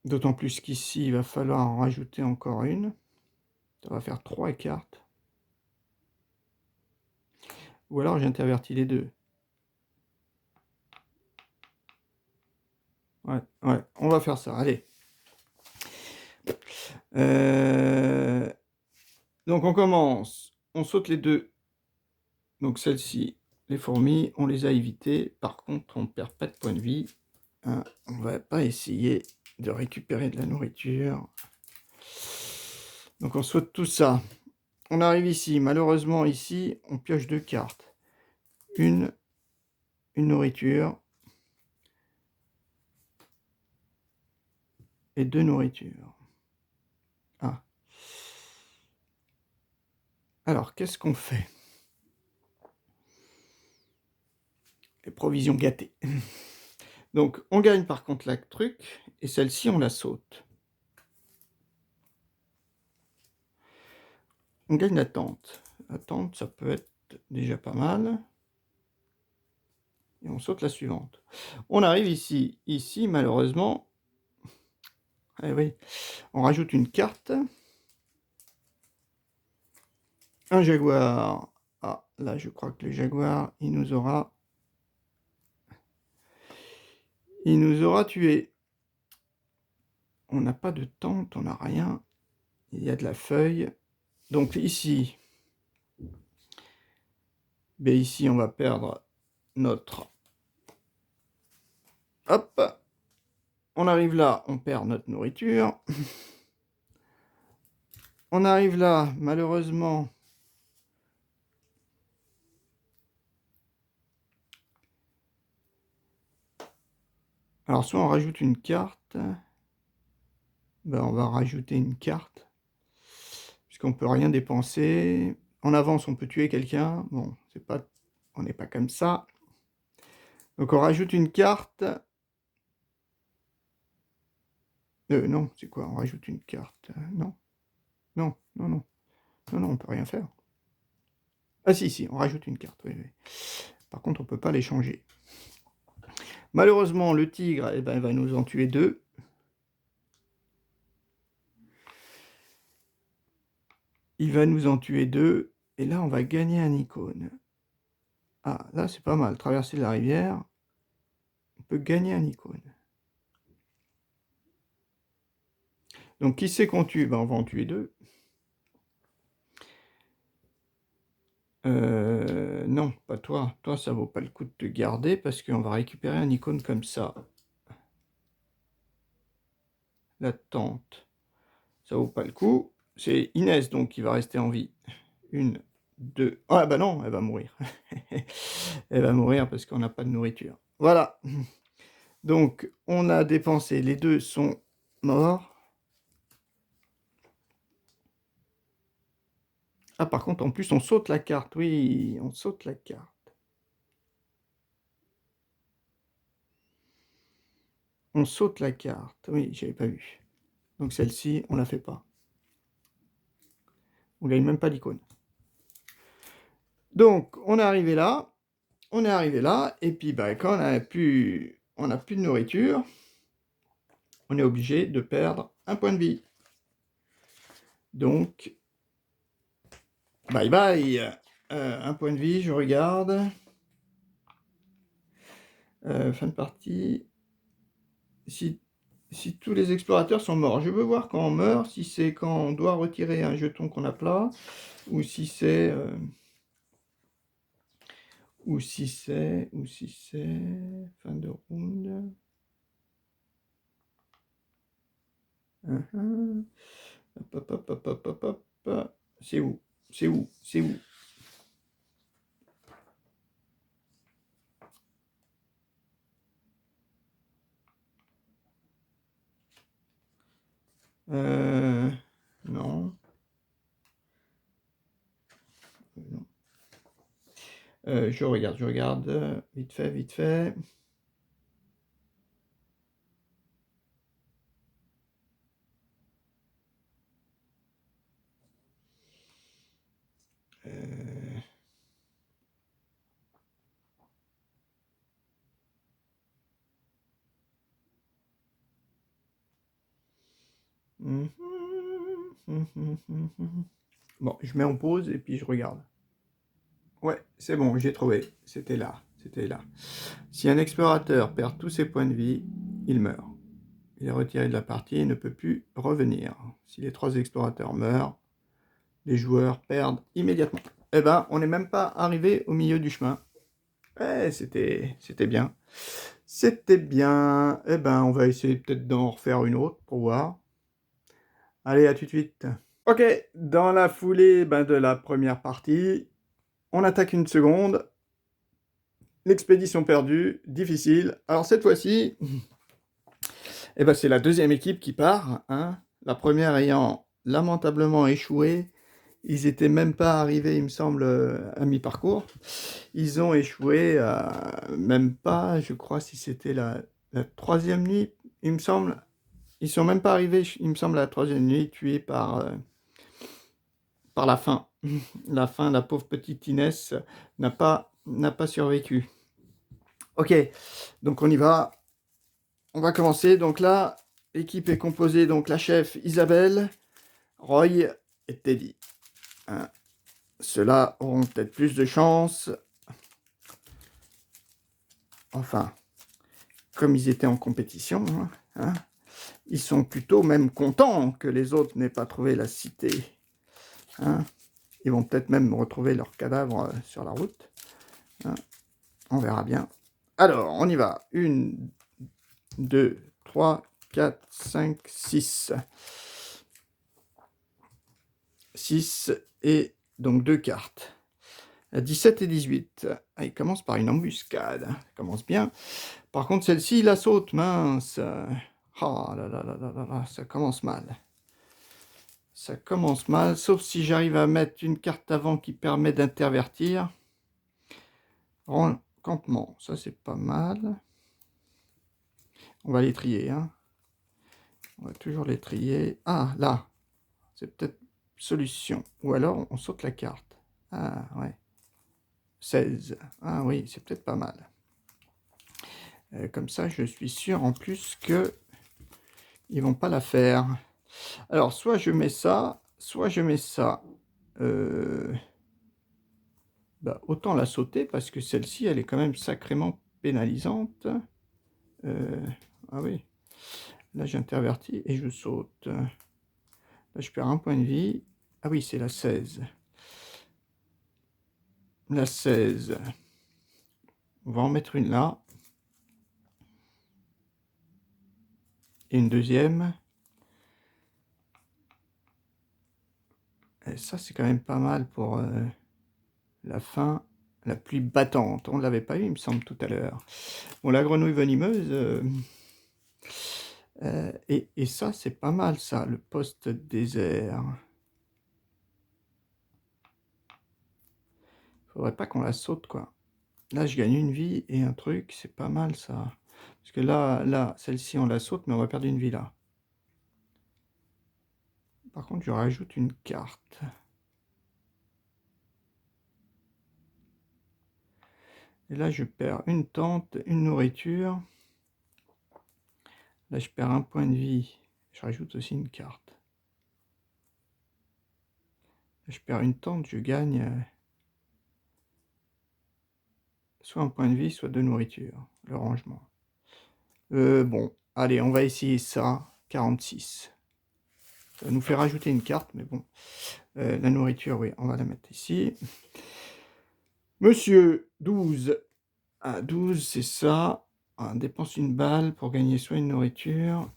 D'autant plus qu'ici, il va falloir en rajouter encore une. Ça va faire 3 cartes. Ou alors, j'intervertis les deux. Ouais, on va faire ça. Allez. Donc on commence, on saute les deux. Donc celle-ci, les fourmis, on les a évitées. Par contre, on ne perd pas de points de vie. Hein, on va pas essayer de récupérer de la nourriture. Donc on saute tout ça. On arrive ici. Malheureusement, ici, on pioche 2 cartes. Une nourriture. Et 2 nourritures. Ah. Alors, qu'est-ce qu'on fait? Les provisions gâtées. Donc, on gagne par contre la truc, et celle-ci, on la saute. On gagne la tente. La tente, ça peut être déjà pas mal. Et on saute la suivante. On arrive ici. Ici, malheureusement, eh oui, on rajoute une carte. Un jaguar. Ah, là, je crois que le jaguar, il nous aura tué. On n'a pas de tente, on n'a rien. Il y a de la feuille. Donc ici, ben ici, on va perdre notre... Hop. On arrive là, on perd notre nourriture. On arrive là, malheureusement... Alors, soit on rajoute une carte... Ben, on va rajouter une carte. Puisqu'on peut rien dépenser. En avance, on peut tuer quelqu'un. Bon, c'est pas... on n'est pas comme ça. Donc, on rajoute une carte. Non, c'est quoi? On rajoute une carte. Non. Non, non, non. Non, non, on peut rien faire. Ah si, si, on rajoute une carte, oui, oui. Par contre, on peut pas les changer. Malheureusement, le tigre, eh ben, il va nous en tuer 2. Il va nous en tuer 2. Et là, on va gagner un icône. Ah, là, c'est pas mal. Traverser la rivière. On peut gagner un icône. Donc, qui c'est qu'on tue? Ben, on va en tuer 2. Non, pas toi. Toi, ça vaut pas le coup de te garder parce qu'on va récupérer un icône comme ça. La tente. Ça vaut pas le coup. C'est Inès, donc, qui va rester en vie. 1, 2... Ah bah non, elle va mourir. Elle va mourir parce qu'on n'a pas de nourriture. Voilà. Donc, on a dépensé. Les 2 sont morts. Ah, par contre, en plus, on saute la carte. Oui, on saute la carte. On saute la carte. Oui, j'avais pas vu. Donc, celle-ci, on la fait pas. On gagne même pas l'icône. Donc, on est arrivé là. On est arrivé là. Et puis, bah, quand on n'a plus de nourriture, on est obligé de perdre un point de vie. Donc, bye bye. Un point de vie, je regarde. Fin de partie. Si tous les explorateurs sont morts. Je veux voir quand on meurt, si c'est quand on doit retirer un jeton qu'on a plat, ou si c'est... ou si c'est... fin de round. Hop, hop, hop, hop, hop, hop. C'est où? C'est où? C'est où? Non. Non. Je regarde. Vite fait, vite fait. Bon, je mets en pause et puis je regarde. Ouais, c'est bon, j'ai trouvé. C'était là. C'était là. Si un explorateur perd tous ses points de vie, il meurt. Il est retiré de la partie et ne peut plus revenir. Si les 3 explorateurs meurent, les joueurs perdent immédiatement. Eh ben, on n'est même pas arrivé au milieu du chemin. Eh, c'était bien. C'était bien. Eh ben, on va essayer peut-être d'en refaire une autre pour voir. Allez, à tout de suite. Ok, dans la foulée de la première partie, on attaque une seconde. L'expédition perdue, difficile. Alors cette fois-ci, eh ben, c'est la deuxième équipe qui part. Hein. La première ayant lamentablement échoué. Ils n'étaient même pas arrivés, il me semble, à mi-parcours. Ils ont échoué, même pas, je crois, si c'était la troisième nuit, il me semble. Ils sont même pas arrivés, il me semble, à la troisième nuit, tués par la faim. La faim, la pauvre petite Inès n'a pas survécu. Ok, donc on y va. On va commencer. Donc là, l'équipe est composée, donc la chef Isabelle, Roy et Teddy. Hein. Ceux-là auront peut-être plus de chance. Enfin, comme ils étaient en compétition, hein, ils sont plutôt même contents que les autres n'aient pas trouvé la cité. Hein. Ils vont peut-être même retrouver leurs cadavres sur la route. Hein. On verra bien. Alors, on y va. 1, 2, 3, 4, 5, 6. 6 et donc 2 cartes. 17 et 18. Ah, il commence par une embuscade. Ça commence bien. Par contre, celle-ci, il la saute. Mince. Oh là là là là là là, ça commence mal. Ça commence mal, sauf si j'arrive à mettre une carte avant qui permet d'intervertir. Campement, ça c'est pas mal. On va les trier. Hein. On va toujours les trier. Ah, là. C'est peut-être solution. Ou alors, on saute la carte. Ah, ouais. 16. Ah oui, c'est peut-être pas mal. Comme ça, je suis sûr en plus que ils vont pas la faire. Alors, soit je mets ça, soit je mets ça. Autant la sauter parce que celle-ci, elle est quand même sacrément pénalisante. Ah oui. Là, j'intervertis et je saute. Là, je perds un point de vie. Ah oui, c'est la 16. La 16. On va en mettre une là. Et une deuxième. Et ça, c'est quand même pas mal pour la fin la plus battante. On ne l'avait pas eu, il me semble, tout à l'heure. Bon, la grenouille venimeuse. Et ça, c'est pas mal, ça, le poste désert. Faudrait pas qu'on la saute, quoi. Là, je gagne une vie et un truc, c'est pas mal, ça. Parce que là, celle-ci, on la saute, mais on va perdre une vie, là. Par contre, je rajoute une carte. Et là, je perds une tente, une nourriture. Là, je perds un point de vie. Je rajoute aussi une carte. Là, je perds une tente, je gagne soit un point de vie, soit de nourriture. Le rangement. Bon, allez, on va essayer ça. 46. Ça va nous fait rajouter une carte, mais bon. La nourriture, oui, on va la mettre ici. Monsieur, 12. Ah, 12, c'est ça. On dépense une balle pour gagner soit une nourriture.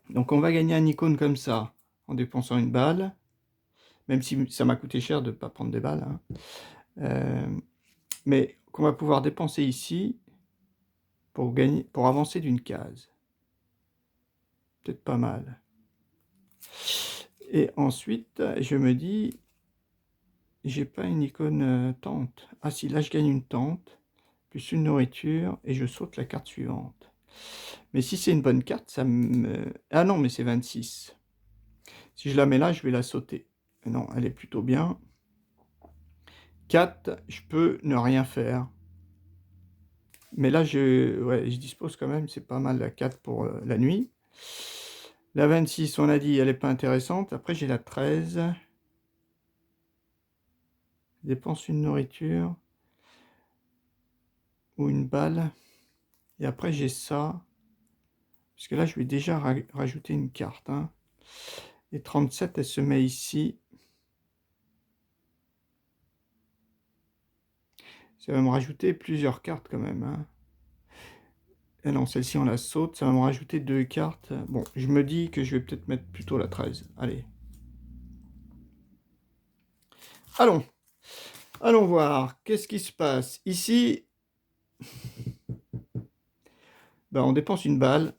Donc on va gagner un icône comme ça, en dépensant une balle. Même si ça m'a coûté cher de ne pas prendre des balles. Hein. Mais qu'on va pouvoir dépenser ici pour avancer d'une case. Peut-être pas mal. Et ensuite, je me dis, j'ai pas une icône tente. Ah si, là je gagne une tente, plus une nourriture, et je saute la carte suivante. Mais si c'est une bonne carte, ça me... Ah non, mais c'est 26. Si je la mets là, je vais la sauter. Non, elle est plutôt bien. 4, je peux ne rien faire. Mais là, je dispose quand même, c'est pas mal la 4 pour la nuit. La 26, on a dit, elle n'est pas intéressante. Après, j'ai la 13. Dépense une nourriture. Ou une balle. Et après, j'ai ça. Parce que là, je vais déjà rajouter une carte. Hein. Et 37, elle se met ici. Ça va me rajouter plusieurs cartes quand même. Hein. Et non, celle-ci, on la saute. Ça va me rajouter 2 cartes. Bon, je me dis que je vais peut-être mettre plutôt la 13. Allez. Allons. Allons voir. Qu'est-ce qui se passe? Ici, ben, on dépense une balle.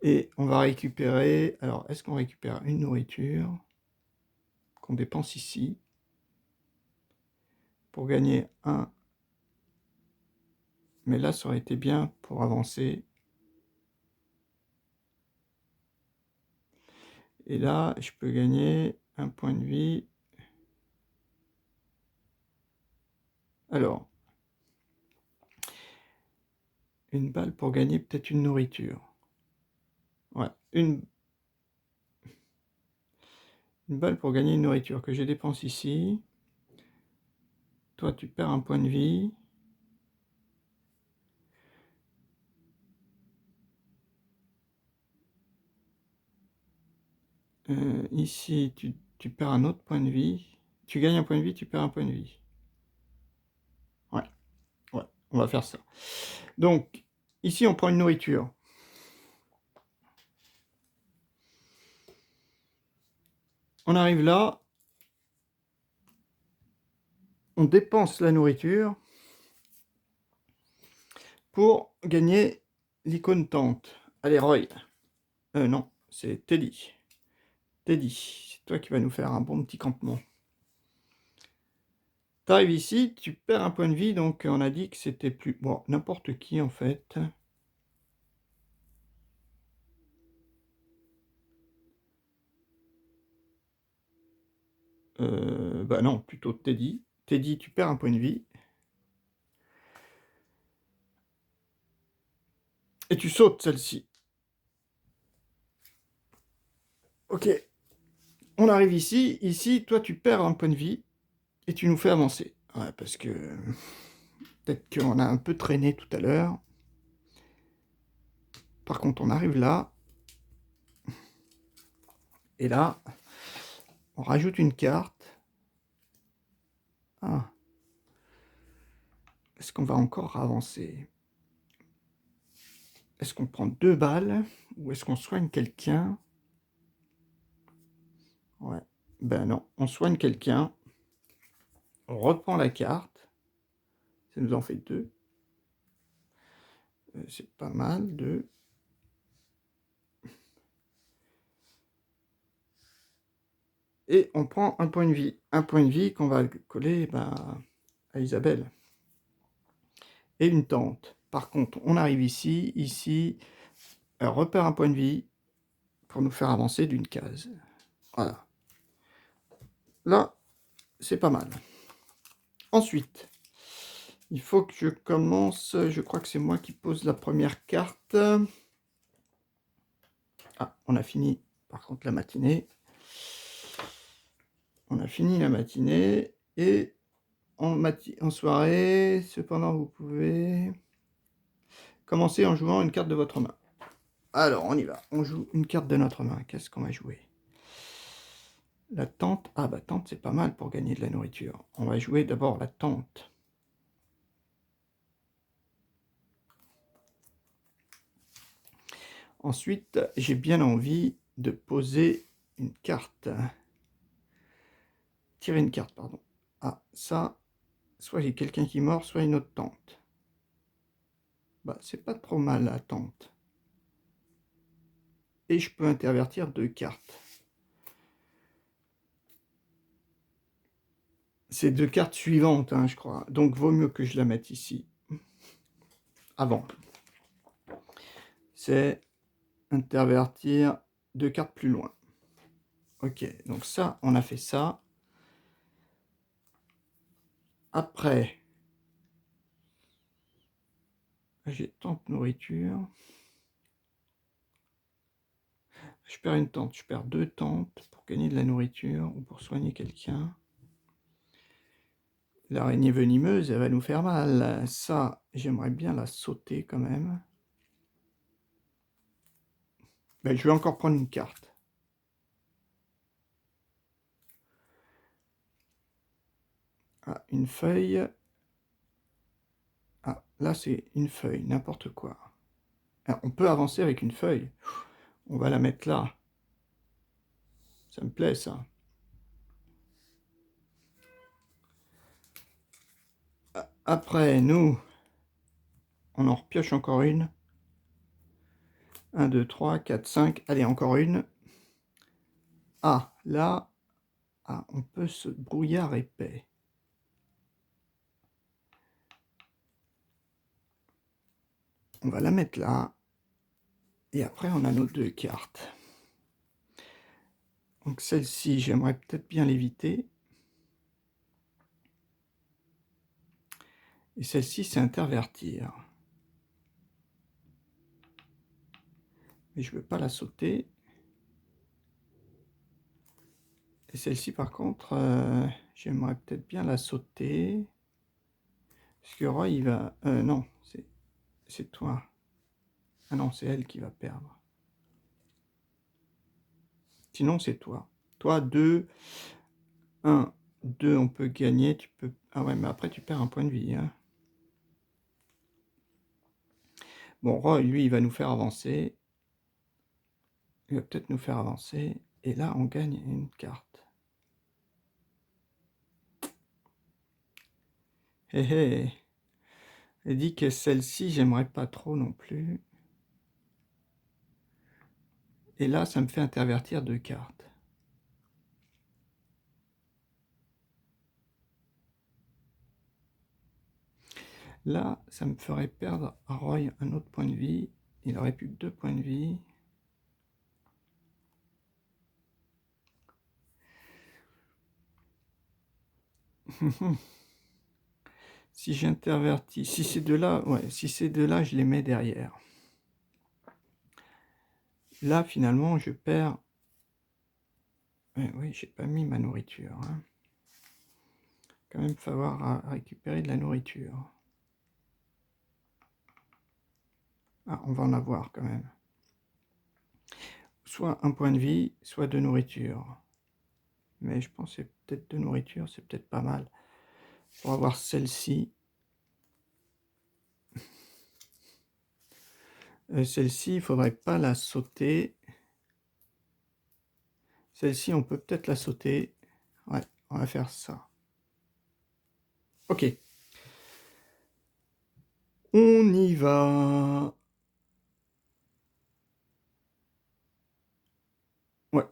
Et on va récupérer... Alors, est-ce qu'on récupère une nourriture qu'on dépense ici pour gagner un? Mais là, ça aurait été bien pour avancer. Et là, je peux gagner un point de vie. Alors, une balle pour gagner peut-être une nourriture. Ouais, une balle pour gagner une nourriture que je dépense ici. Toi, tu perds un point de vie. Ici, tu perds un autre point de vie. Tu gagnes un point de vie, tu perds un point de vie. Ouais, ouais, on va faire ça. Donc, ici, on prend une nourriture. On arrive là. On dépense la nourriture pour gagner l'icône tente. Allez, Roy. Non, c'est Teddy. Teddy, c'est toi qui vas nous faire un bon petit campement. Tu arrives ici, tu perds un point de vie, donc on a dit que c'était plus... Bon, n'importe qui en fait. Bah non, plutôt Teddy. Teddy, tu perds un point de vie. Et tu sautes celle-ci. Ok. On arrive ici. Ici, toi, tu perds un point de vie. Et tu nous fais avancer. Ouais, parce que... Peut-être qu'on a un peu traîné tout à l'heure. Par contre, on arrive là. Et là, on rajoute une carte. Ah. Est-ce qu'on va encore avancer? Est-ce qu'on prend 2 balles? Ou est-ce qu'on soigne quelqu'un? Ouais. Ben non, on soigne quelqu'un. On reprend la carte. Ça nous en fait 2. C'est pas mal, 2. Et on prend un point de vie. Un point de vie qu'on va coller à Isabelle. Et une tente. Par contre, on arrive ici. Ici, elle repère un point de vie pour nous faire avancer d'une case. Voilà. Là, c'est pas mal. Ensuite, il faut que je commence. Je crois que c'est moi qui pose la première carte. Ah, on a fini par contre la matinée. On a fini la matinée et en soirée, cependant, vous pouvez commencer en jouant une carte de votre main. Alors, on y va. On joue une carte de notre main. Qu'est-ce qu'on va jouer? La tente. Ah bah tente, c'est pas mal pour gagner de la nourriture. On va jouer d'abord la tente. Ensuite, j'ai bien envie de poser une carte. Tirer une carte, pardon. Ah, ça, soit j'ai quelqu'un qui mord, soit une autre tente. Bah, c'est pas trop mal la tente. Et je peux intervertir 2 cartes. C'est 2 cartes suivantes, hein, je crois. Donc, vaut mieux que je la mette ici. Avant. C'est intervertir 2 cartes plus loin. Ok, donc ça, on a fait ça. Après, j'ai tente nourriture. Je perds une tente, je perds 2 tentes pour gagner de la nourriture ou pour soigner quelqu'un. L'araignée venimeuse, elle va nous faire mal. Ça, j'aimerais bien la sauter quand même. Mais je vais encore prendre une carte. Ah, une feuille. Ah, là c'est une feuille, n'importe quoi. Ah, on peut avancer avec une feuille. On va la mettre là. Ça me plaît ça. Après, nous, on en repioche encore une. 1, 2, 3, 4, 5. Allez, encore une. Ah, là, ah, on peut se brouillard épais. On va la mettre là. Et après, on a nos 2 cartes. Donc celle-ci, j'aimerais peut-être bien l'éviter. Et celle-ci, c'est intervertir. Mais je ne veux pas la sauter. Et celle-ci, par contre, j'aimerais peut-être bien la sauter. Parce que Roy, il va... non, c'est toi. Ah non, c'est elle qui va perdre. Sinon, c'est toi. Toi, 2, 1, 2, on peut gagner. Tu peux... Ah ouais, mais après, tu perds un point de vie. Hein. Bon, Roy, lui, il va nous faire avancer. Il va peut-être nous faire avancer. Et là, on gagne une carte. Hé hé. Elle dit que celle-ci, j'aimerais pas trop non plus. Et là, ça me fait intervertir 2 cartes. Là, ça me ferait perdre à Roy un autre point de vie. Il aurait plus que 2 points de vie. Si j'intervertis, si ces deux-là, ouais, si ces deux-là, je les mets derrière. Là, finalement, je perds... oui, j'ai pas mis ma nourriture. Hein. Quand même falloir récupérer de la nourriture. Ah, on va en avoir quand même. Soit un point de vie, soit de nourriture. Mais je pense que c'est peut-être de nourriture, c'est peut-être pas mal. Pour avoir celle-ci. Celle-ci, il ne faudrait pas la sauter. Celle-ci, on peut peut-être la sauter. Ouais, on va faire ça. Ok. On y va. Ouais.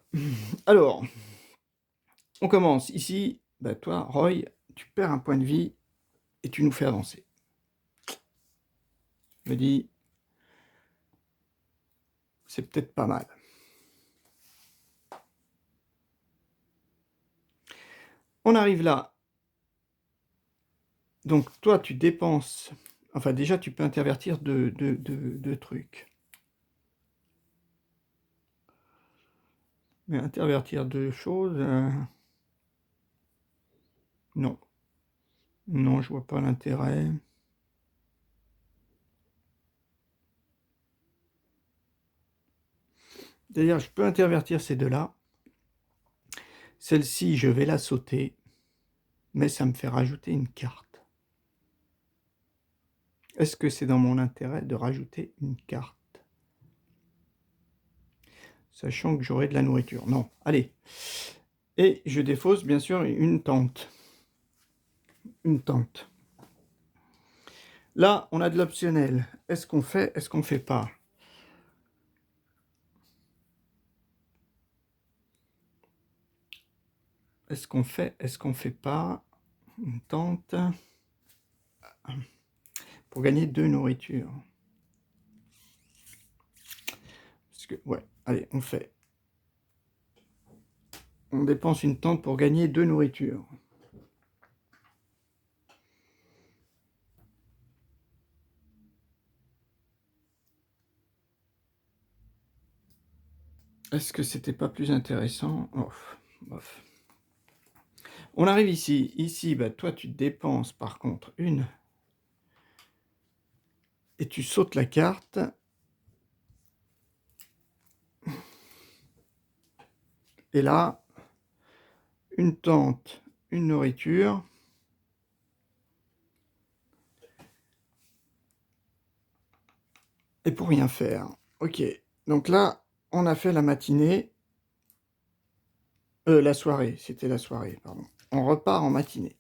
Alors, on commence. Ici, bah toi, Roy, tu perds un point de vie et tu nous fais avancer. Je me dis, c'est peut-être pas mal. On arrive là. Donc, toi, tu dépenses... Enfin, déjà, tu peux intervertir deux trucs. Mais intervertir 2 choses... non. Non, je vois pas l'intérêt. D'ailleurs, je peux intervertir ces deux-là. Celle-ci, je vais la sauter, mais ça me fait rajouter une carte. Est-ce que c'est dans mon intérêt de rajouter une carte? Sachant que j'aurai de la nourriture. Non, allez. Et je défausse bien sûr une tente. Une tente. Là, on a de l'optionnel. Est-ce qu'on fait, est-ce qu'on fait pas? Est-ce qu'on fait, est-ce qu'on fait pas une tente pour gagner 2 nourritures? Parce que, ouais, allez, on fait. On dépense une tente pour gagner 2 nourritures. Est-ce que c'était pas plus intéressant? Ouf, bof. On arrive ici. Ici, bah, toi, tu dépenses par contre une. Et tu sautes la carte. Et là, une tente, une nourriture. Et pour rien faire. Ok, donc là, on a fait la matinée. La soirée, c'était la soirée, pardon. On repart en matinée.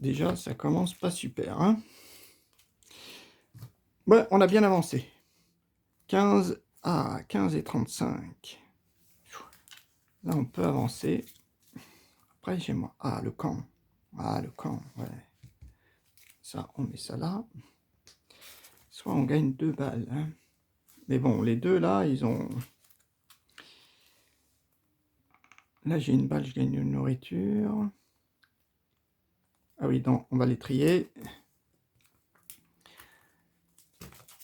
Déjà, ça commence pas super, hein. Ouais, on a bien avancé. 15, 15 et 35. Là, on peut avancer. Après, j'ai moi. Ah, le camp. Ah, le camp, ouais. Ça, on met ça là. Soit on gagne 2 balles. Hein. Mais bon, les deux, là, ils ont... Là, j'ai une balle, je gagne une nourriture. Ah oui, non, on va les trier.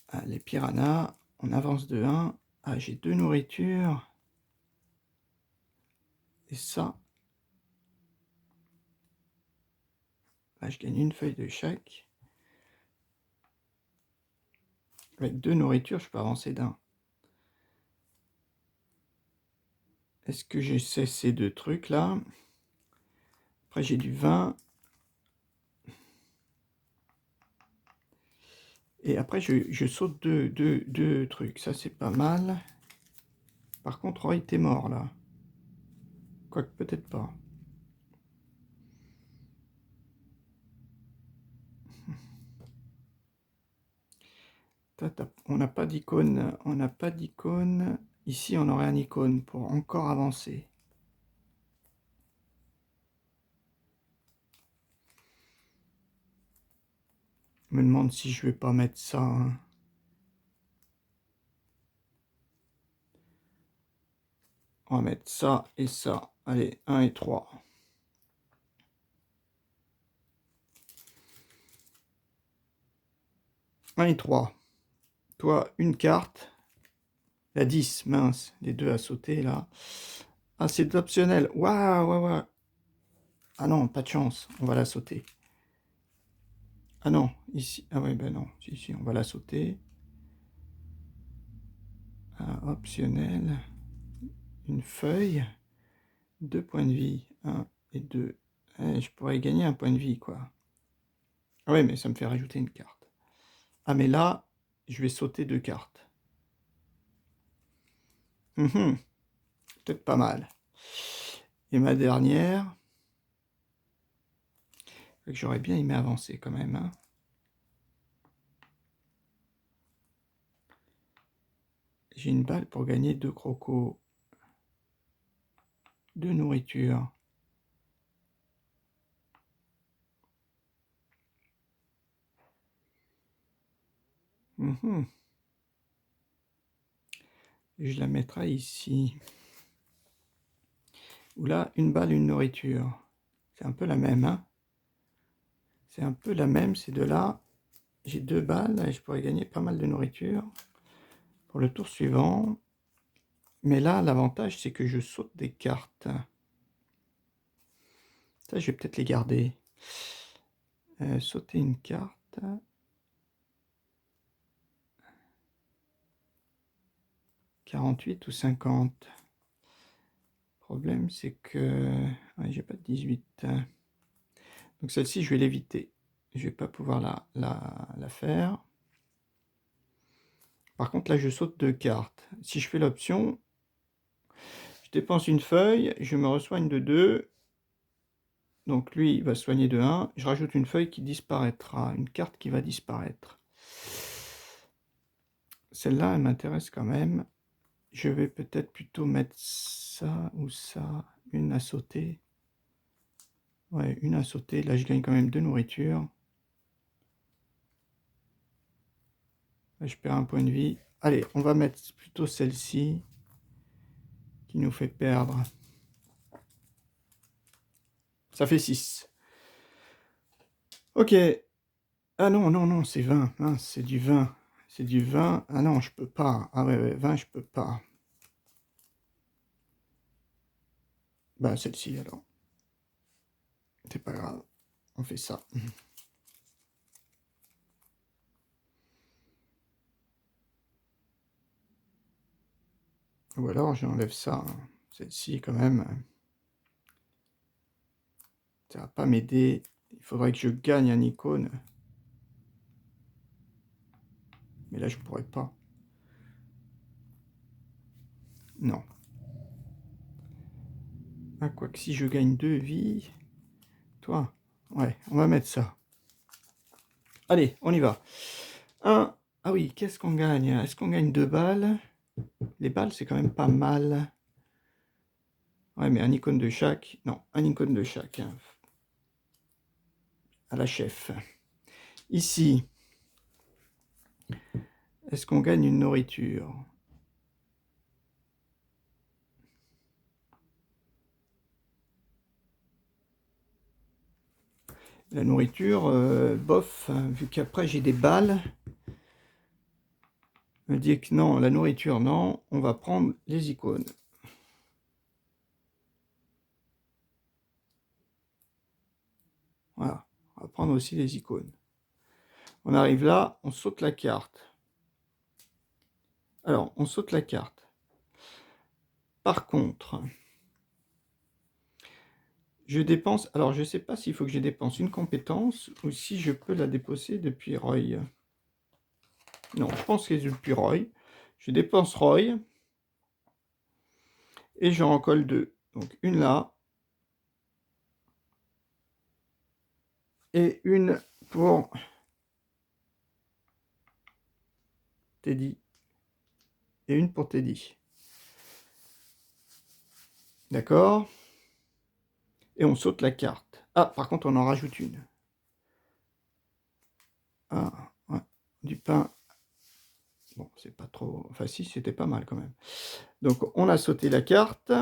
Ah, les piranhas, on avance de 1. Ah, j'ai 2 nourritures. Et ça... Là, je gagne une feuille de chaque. Avec 2 nourritures, je peux avancer d'1. Est-ce que j'ai ces 2 trucs là? Après, j'ai du vin. Et après, je saute deux trucs. Ça, c'est pas mal. Par contre, Roy, t'es mort là. Quoique, peut-être pas. On n'a pas d'icône. On n'a pas d'icône. Ici, on aurait un icône pour encore avancer. Je me demande si je vais pas mettre ça. Hein. On va mettre ça et ça. Allez, 1 et 3. Un et 3. Toi, une carte. La 10, mince. Les deux à sauter là. Ah, c'est optionnel. Waouh, waouh, waouh. Ah non, pas de chance. On va la sauter. Ah non, ici. Ah ouais, ben non. Si, on va la sauter. Ah, optionnel. Une feuille. 2 points de vie. 1 et 2. Eh, je pourrais gagner un point de vie, quoi. Ah ouais, mais ça me fait rajouter une carte. Ah, mais là, je vais sauter 2 cartes. Peut-être pas mal. Et ma dernière... J'aurais bien aimé avancer quand même. Hein. J'ai une balle pour gagner 2 crocos. 2 nourritures. Je la mettrai ici. Ou là, une balle, une nourriture. C'est un peu la même, hein. C'est un peu la même, ces deux-là. J'ai 2 balles et je pourrais gagner pas mal de nourriture pour le tour suivant. Mais là, l'avantage, c'est que je saute des cartes. Ça, je vais peut-être les garder. Sauter une carte. « 48 ou 50 ?» Le problème, c'est que... Ouais, j'ai pas de 18. Donc celle-ci, je vais l'éviter. Je vais pas pouvoir la faire. Par contre, là, je saute 2 cartes. Si je fais l'option, je dépense une feuille, je me resoigne de 2. Donc lui, il va soigner de 1. Je rajoute une feuille qui disparaîtra, une carte qui va disparaître. Celle-là, elle m'intéresse quand même. Je vais peut-être plutôt mettre ça ou ça. Une à sauter. Ouais, une à sauter. Là, je gagne quand même 2 nourritures. Là, je perds un point de vie. Allez, on va mettre plutôt celle-ci qui nous fait perdre. Ça fait 6. Ok. Ah non, non, non, c'est 20. Hein, c'est du 20. C'est du 20. Ah non, je peux pas. Ah ouais, 20, je peux pas. Bah, celle-ci, alors. C'est pas grave. On fait ça. Ou alors j'enlève ça, hein. Celle-ci quand même, ça va pas m'aider. Il faudrait que je gagne un icône. Mais là je pourrais pas. Non. Ah, quoi que si je gagne 2 vies... Toi, ouais, on va mettre ça. Allez, on y va. Ah oui, qu'est-ce qu'on gagne? Est-ce qu'on gagne 2 balles? Les balles, c'est quand même pas mal. Ouais, mais un icône de chaque. Non, un icône de chaque. Hein. À la chef. Ici, est-ce qu'on gagne une nourriture? La nourriture, bof, hein, vu qu'après j'ai des balles. Me dit que non, la nourriture, non. On va prendre les icônes. Voilà, on va prendre aussi les icônes. On arrive là, on saute la carte. Alors, on saute la carte. Par contre, je dépense... Alors, je ne sais pas s'il faut que je dépense une compétence ou si je peux la déposer depuis Roy. Non, je pense que c'est depuis Roy. Je dépense Roy. Et j'en colle 2. Donc, une là. Et une pour Teddy. Et une pour Teddy. D'accord? Et on saute la carte. Ah, par contre, on en rajoute une. Ah, ouais. Du pain. Bon, c'est pas trop... Enfin, si, c'était pas mal quand même. Donc, on a sauté la carte.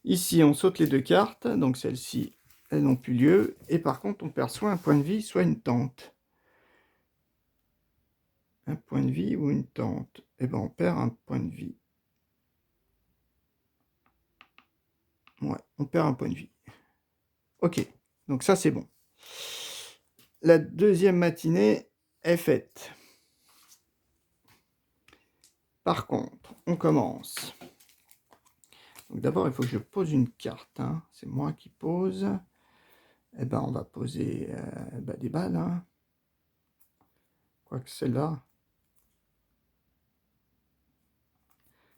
Ici, on saute les 2 cartes. Donc, celles-ci, elles n'ont plus lieu. Et par contre, on perd soit un point de vie, soit une tente. Un point de vie ou une tente. Eh bien, on perd un point de vie. Ouais, on perd un point de vie. Ok, donc ça, c'est bon. La deuxième matinée est faite. Par contre, on commence. Donc d'abord, il faut que je pose une carte. Hein. C'est moi qui pose. Eh ben, on va poser des balles. Hein. Quoique celle-là.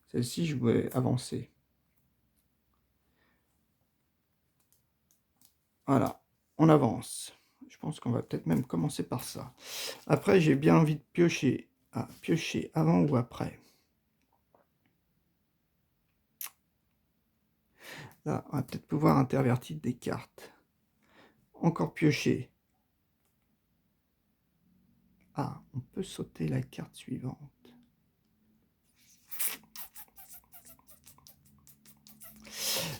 Celle-ci, je vais avancer. Voilà, on avance. Je pense qu'on va peut-être même commencer par ça. Après, j'ai bien envie de piocher. Ah, piocher avant ou après. Là, on va peut-être pouvoir intervertir des cartes. Encore piocher. Ah, on peut sauter la carte suivante.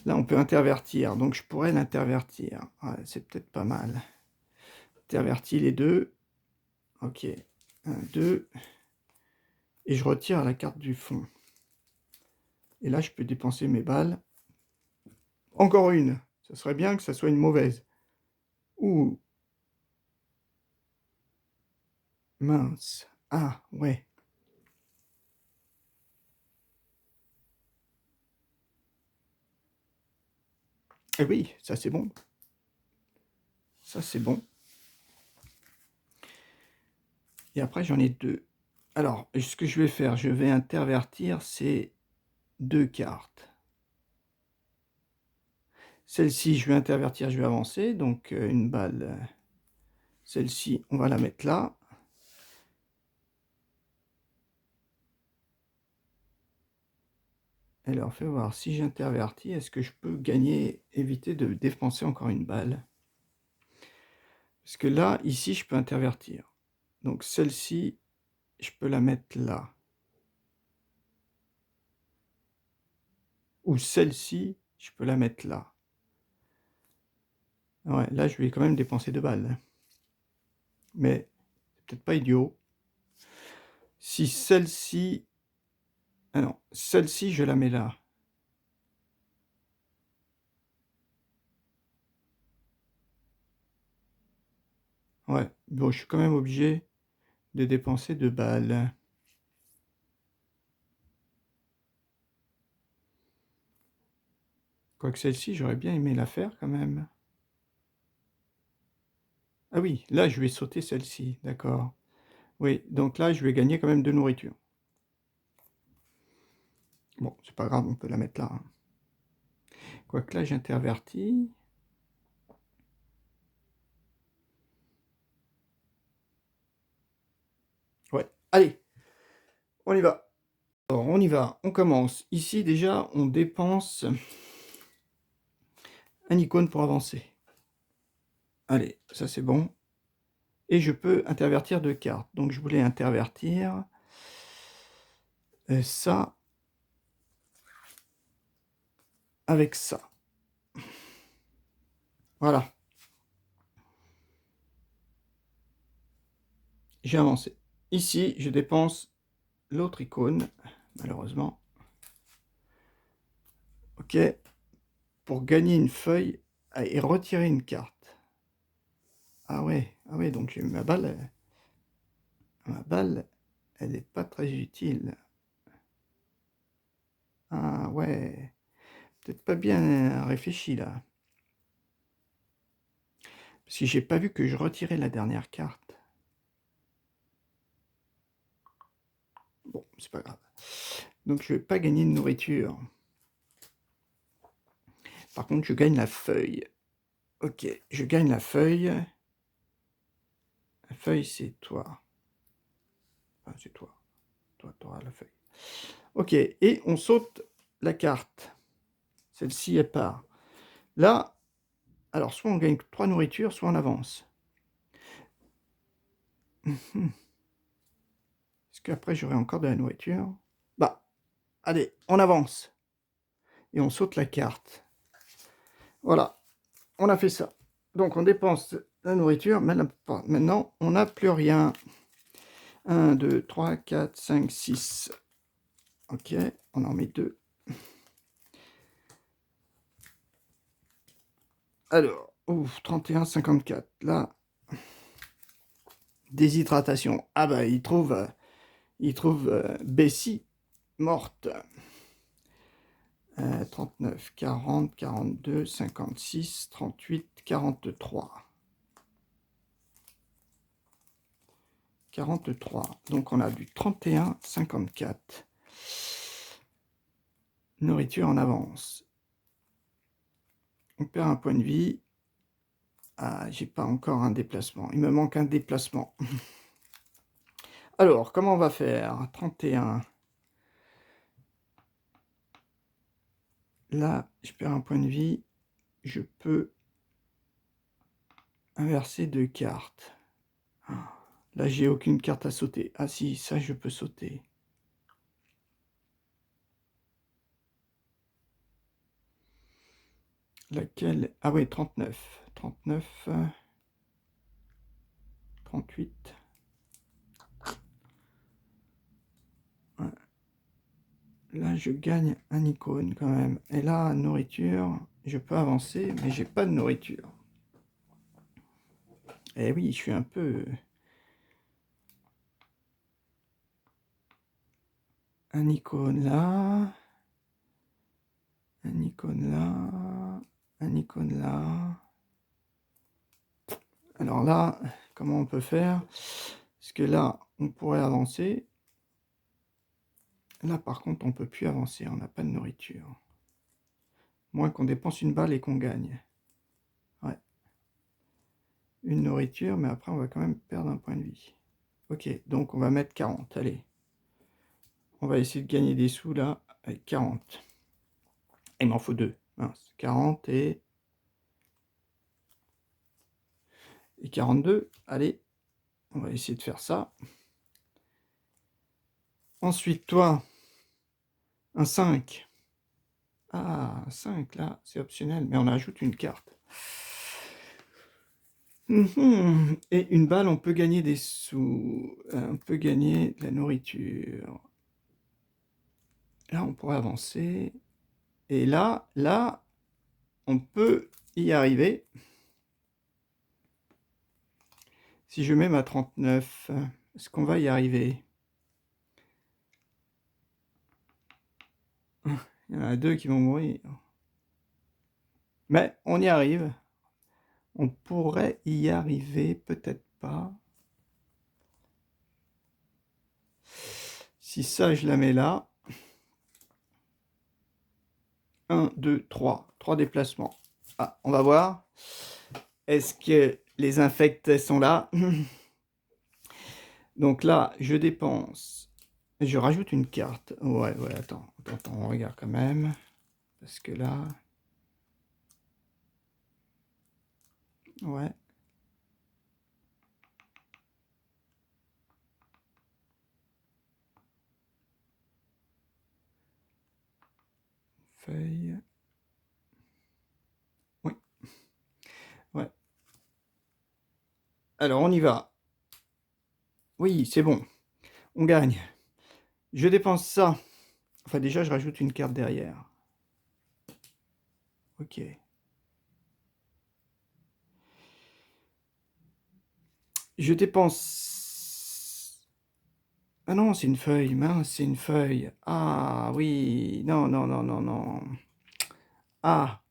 Là, on peut intervertir. Donc, je pourrais l'intervertir. Ouais, c'est peut-être pas mal. Intervertir les 2. Ok. 1, 2. Et je retire la carte du fond. Et là, je peux dépenser mes balles. Encore une. Ça serait bien que ça soit une mauvaise. Ouh. Mince. Ah, ouais. Eh oui, ça c'est bon. Ça c'est bon. Et après, j'en ai 2. Alors, ce que je vais faire, je vais intervertir ces 2 cartes. Celle-ci, je vais intervertir, je vais avancer. Donc, une balle. Celle-ci, on va la mettre là. Alors, fais voir, si j'intervertis, est-ce que je peux gagner, éviter de dépenser encore une balle? Parce que là, ici, je peux intervertir. Donc, celle-ci, je peux la mettre là. Ou celle-ci, je peux la mettre là. Ouais, là, je vais quand même dépenser 2 balles. Mais, c'est peut-être pas idiot. Si celle-ci... Ah non, celle-ci, je la mets là. Ouais, bon, je suis quand même obligé de dépenser 2 balles. Quoique celle-ci, j'aurais bien aimé la faire quand même. Ah oui, là, je vais sauter celle-ci, d'accord. Oui, donc là, je vais gagner quand même de nourriture. Bon, c'est pas grave, on peut la mettre là, hein. Quoique là, j'intervertis. Ouais, allez, on y va. Alors, on y va, on commence. Ici, déjà, on dépense un icône pour avancer. Allez, ça c'est bon. Et je peux intervertir deux cartes. Donc, je voulais intervertir ça avec ça. Voilà. J'ai avancé. Ici, je dépense l'autre icône, malheureusement. OK. Pour gagner une feuille et retirer une carte. Ah ouais, donc ma balle, elle n'est pas très utile. Ah ouais, peut-être pas bien réfléchi là. Parce que j'ai pas vu que je retirais la dernière carte. Bon, c'est pas grave. Donc je vais pas gagner de nourriture. Par contre, je gagne la feuille. Ok, je gagne la feuille. La feuille, c'est toi. Enfin, c'est toi. Toi, tu auras la feuille. Ok, et on saute la carte. Celle-ci, elle part. Là, alors soit on gagne 3 nourritures, soit on avance. Est-ce qu'après j'aurai encore de la nourriture? Bah, allez, on avance. Et on saute la carte. Voilà, on a fait ça. Donc on dépense la nourriture, mais maintenant on n'a plus rien. 1, 2, 3, 4, 5, 6. Ok, on en met 2. Alors, ouf, 31,54. Là, déshydratation. Ah bah, il trouve Bessie morte. 39, 40, 42, 56, 38, 43. 43. Donc on a du 31, 54. Nourriture en avance. On perd un point de vie. Ah, j'ai pas encore un déplacement. Il me manque un déplacement. Alors, comment on va faire? 31. Là, je perds un point de vie. Je peux inverser deux cartes. Là, j'ai aucune carte à sauter. Ah si, ça, je peux sauter. Laquelle? Ah oui, 39. 39. 38. Ouais. Là, je gagne un icône quand même. Et là, nourriture, je peux avancer, mais j'ai pas de nourriture. Eh oui, je suis un peu... Un icône là. Un icône là. Un icône là. Alors là, comment on peut faire? Parce que là, on pourrait avancer. Là, par contre, on ne peut plus avancer. On n'a pas de nourriture. Moins qu'on dépense une balle et qu'on gagne. Ouais. Une nourriture, mais après, on va quand même perdre un point de vie. Ok, donc on va mettre 40. Allez. On va essayer de gagner des sous là avec 40. Il m'en faut 2. Mince. 40 et 42. Allez, on va essayer de faire ça. Ensuite, toi, un 5. Ah, 5 là, c'est optionnel, mais on ajoute une carte. Et une balle, on peut gagner des sous. On peut gagner de la nourriture. Là, on pourrait avancer. Et là, on peut y arriver. Si je mets ma 39, est-ce qu'on va y arriver? Il y en a 2 qui vont mourir. Mais on y arrive. On pourrait y arriver, peut-être pas. Si ça, je la mets là. 1, 2, 3. 3 déplacements. Ah, on va voir. Est-ce que les infects sont là? Donc là, je dépense. Je rajoute une carte. Ouais, attends, on regarde quand même. Parce que là... Ouais. Feuille. Oui. Ouais. Alors, on y va. Oui, c'est bon. On gagne. Je dépense ça. Enfin, déjà, je rajoute une carte derrière. Ok. Je dépense... Ah non, c'est une feuille. Mince, c'est une feuille. Ah oui. Non, non, non, non, non. Ah.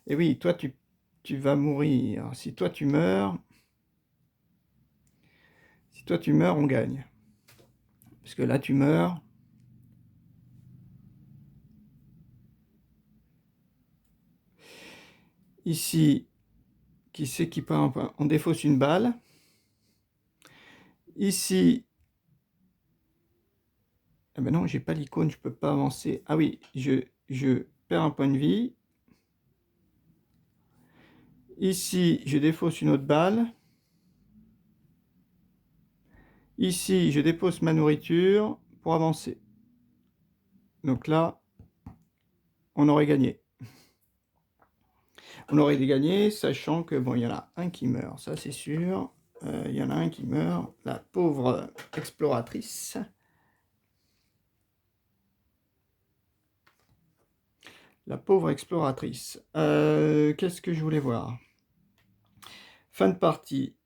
Et oui, toi, tu vas mourir. Si toi, tu meurs... Si toi, tu meurs, on gagne. Parce que là, tu meurs. Ici, qui c'est qui peut... On défausse une balle. Ici... Ah ben non, j'ai pas l'icône, je peux pas avancer. Ah oui, je perds un point de vie. Ici, je défausse une autre balle. Ici, je dépose ma nourriture pour avancer. Donc là, on aurait gagné. On aurait gagné, sachant que, bon, il y en a un qui meurt, ça c'est sûr. Il y en a un qui meurt, la pauvre exploratrice. La pauvre exploratrice. Qu'est-ce que je voulais voir? Fin de partie.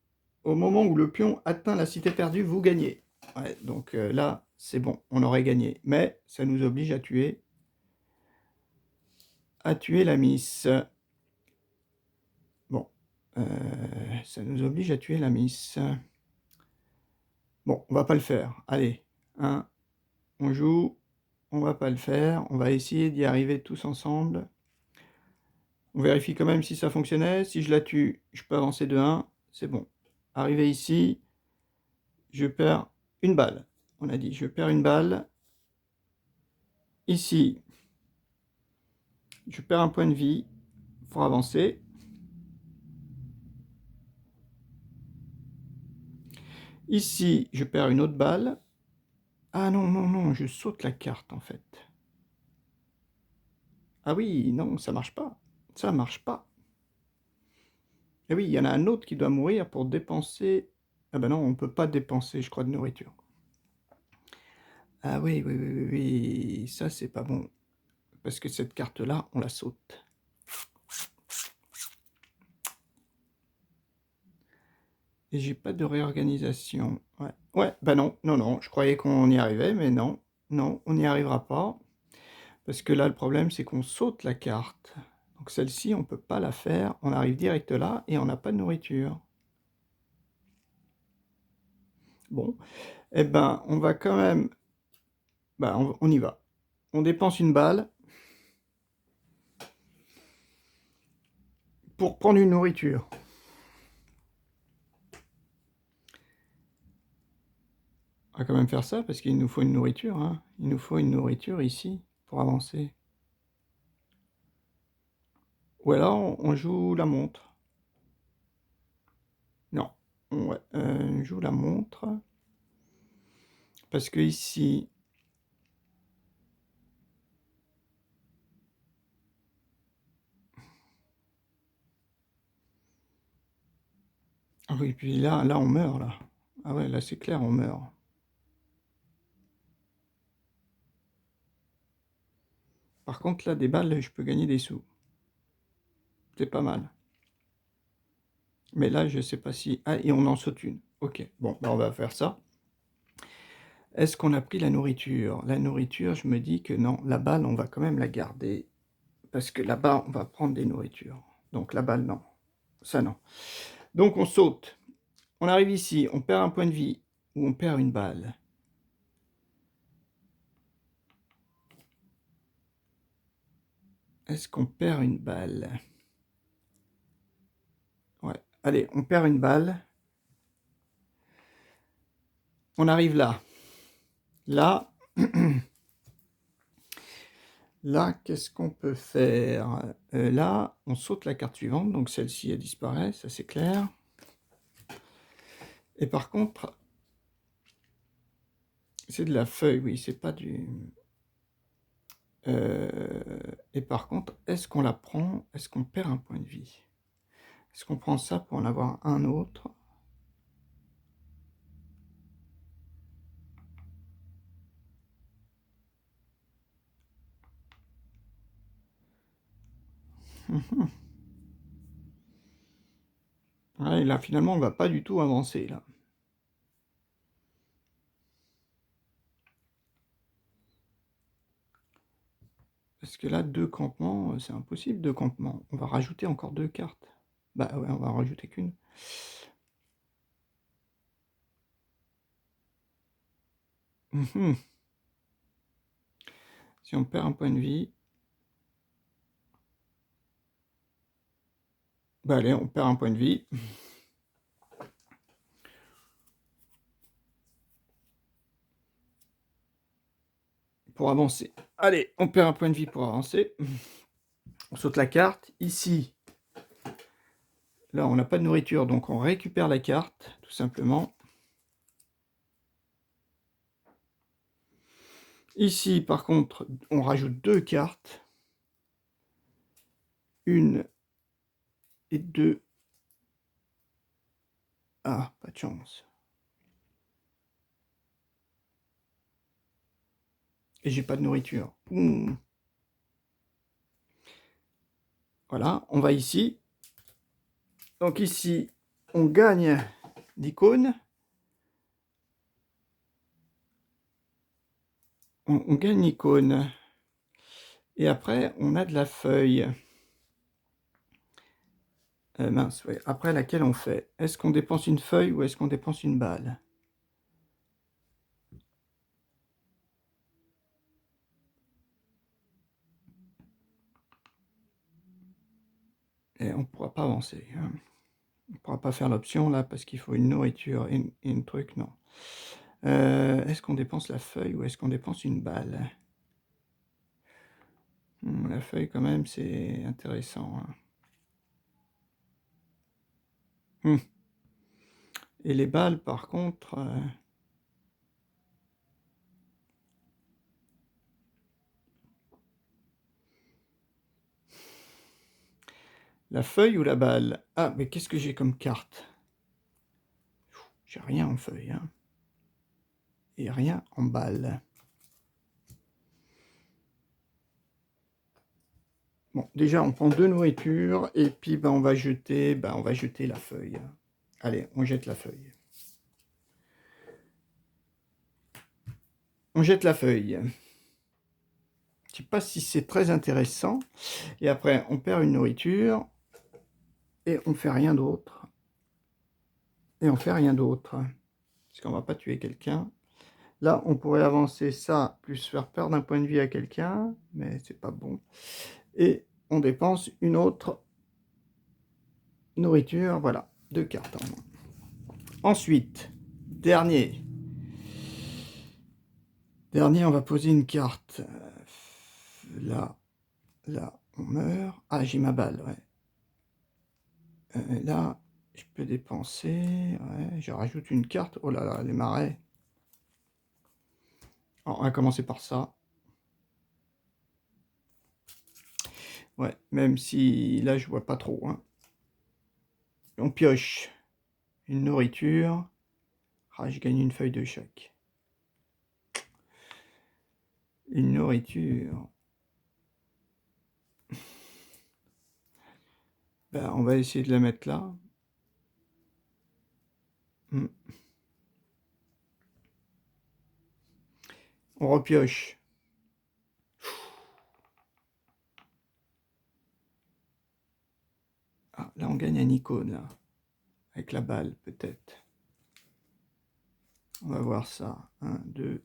Au moment où le pion atteint la cité perdue, vous gagnez. Ouais, donc là, c'est bon, on aurait gagné. Mais ça nous oblige à tuer la miss. Bon, ça nous oblige à tuer la miss. Bon, on va pas le faire. Allez, hein, on joue, on va pas le faire. On va essayer d'y arriver tous ensemble. On vérifie quand même si ça fonctionnait. Si je la tue, je peux avancer de 1. C'est bon. Arrivé ici, je perds une balle. On a dit, je perds une balle. Ici, je perds un point de vie. Pour avancer. Ici, je perds une autre balle. Ah non, non, non, je saute la carte en fait. Ah oui, non, ça marche pas. Ça marche pas. Et oui, il y en a un autre qui doit mourir pour dépenser... Ah ben non, on peut pas dépenser, je crois, de nourriture. Ah oui, oui, oui, oui, oui. Ça c'est pas bon. Parce que cette carte-là, on la saute. Et j'ai pas de réorganisation. Ouais, ouais, bah non, non, non, je croyais qu'on y arrivait, mais non. Non, on n'y arrivera pas. Parce que là, le problème, c'est qu'on saute la carte. Donc celle-ci, on ne peut pas la faire. On arrive direct là et on n'a pas de nourriture. Bon, eh ben, on va quand même... Bah, on y va. On dépense une balle pour prendre une nourriture. On va quand même faire ça parce qu'il nous faut une nourriture. Hein. Il nous faut une nourriture ici pour avancer. Ou alors, on joue la montre. Non, ouais, on joue la montre. Parce que ici... Ah oui, puis là, on meurt, là. Ah ouais, là, c'est clair, on meurt. Par contre, là, des balles, je peux gagner des sous. C'est pas mal. Mais là, je sais pas si... Ah, et on en saute une. Ok, bon, bah on va faire ça. Est-ce qu'on a pris la nourriture? La nourriture, je me dis que non, la balle, on va quand même la garder. Parce que là-bas, on va prendre des nourritures. Donc la balle, non. Ça, non. Donc on saute. On arrive ici, on perd un point de vie ou on perd une balle. Est-ce qu'on perd une balle? Ouais. Allez, on perd une balle. On arrive là. Là, là, qu'est-ce qu'on peut faire? Là, on saute la carte suivante, donc celle-ci, elle disparaît, ça c'est clair. Et par contre, c'est de la feuille, oui, c'est pas du... et par contre, est-ce qu'on la prend? Est-ce qu'on perd un point de vie? Est-ce qu'on prend ça pour en avoir un autre? Mhm. Ouais, et là, finalement, on va pas du tout avancer, là. Parce que là, 2 campements, c'est impossible, 2 campements. On va rajouter encore 2 cartes. Bah ouais, on va en rajouter qu'une. Mhm. Si on perd un point de vie, bah allez, on perd un point de vie. Pour avancer. Allez, on perd un point de vie pour avancer. On saute la carte. Ici, là, on n'a pas de nourriture, donc on récupère la carte, tout simplement. Ici, par contre, on rajoute 2 cartes. 1 et 2. Ah, pas de chance. Et j'ai pas de nourriture. Ouh. Voilà, on va ici. Donc ici, on gagne d'icônes. On gagne l'icône. Et après, on a de la feuille. Mince, ouais. Après, laquelle on fait? Est-ce qu'on dépense une feuille ou est-ce qu'on dépense une balle? Et on ne pourra pas avancer. Hein. On ne pourra pas faire l'option là parce qu'il faut une nourriture et une truc, non. Est-ce qu'on dépense la feuille ou est-ce qu'on dépense une balle? La feuille quand même, c'est intéressant. Hein. Et les balles, par contre... La feuille ou la balle? Ah, mais qu'est-ce que j'ai comme carte? J'ai rien en feuille. Hein. Et rien en balle. Bon, déjà, on prend 2 nourritures et puis ben, on va jeter la feuille. Allez, on jette la feuille. On jette la feuille. Je sais pas si c'est très intéressant. Et après, on perd une nourriture et on fait rien d'autre. Et on fait rien d'autre. Parce qu'on va pas tuer quelqu'un. Là, on pourrait avancer ça, plus faire perdre un point de vie à quelqu'un, mais c'est pas bon. Et on dépense une autre nourriture. Voilà, 2 cartes en moins. Ensuite, dernier. Dernier, on va poser une carte. Là, là, on meurt. Ah, j'ai ma balle, ouais. Là, je peux dépenser. Ouais, je rajoute une carte. Oh là là, les marais. Alors, on va commencer par ça. Ouais, même si là, je vois pas trop. Hein. On pioche une nourriture. Ah, je gagne une feuille de chaque. Une nourriture. Ben, on va essayer de la mettre là. On repioche. Ah, là, on gagne un icône, là. Avec la balle, peut-être. On va voir ça. 1, 2.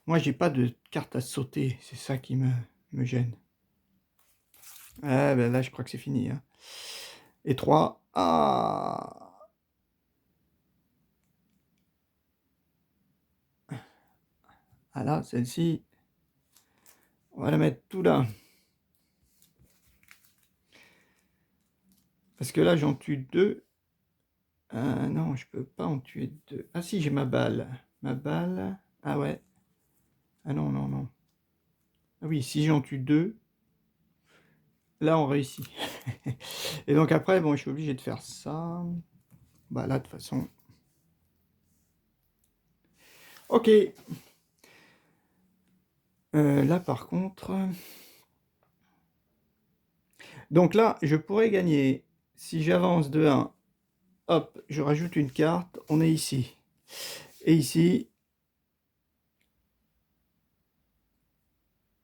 Moi, j'ai pas de carte à sauter. C'est ça qui me gêne. Ah, ben là, je crois que c'est fini. Hein. Et 3. Ah! Ah là, celle-ci, on va la mettre tout là. Parce que là, j'en tue 2. Non, je peux pas en tuer 2. Ah si, j'ai ma balle. Ma balle. Ah ouais. Ah non, non, non. Ah oui, si j'en tue 2, là, on réussit. Et donc après, bon, je suis obligé de faire ça. Bah là, de toute façon. Ok. Là, par contre... Donc là, je pourrais gagner. Si j'avance de 1, hop, je rajoute une carte. On est ici. Et ici,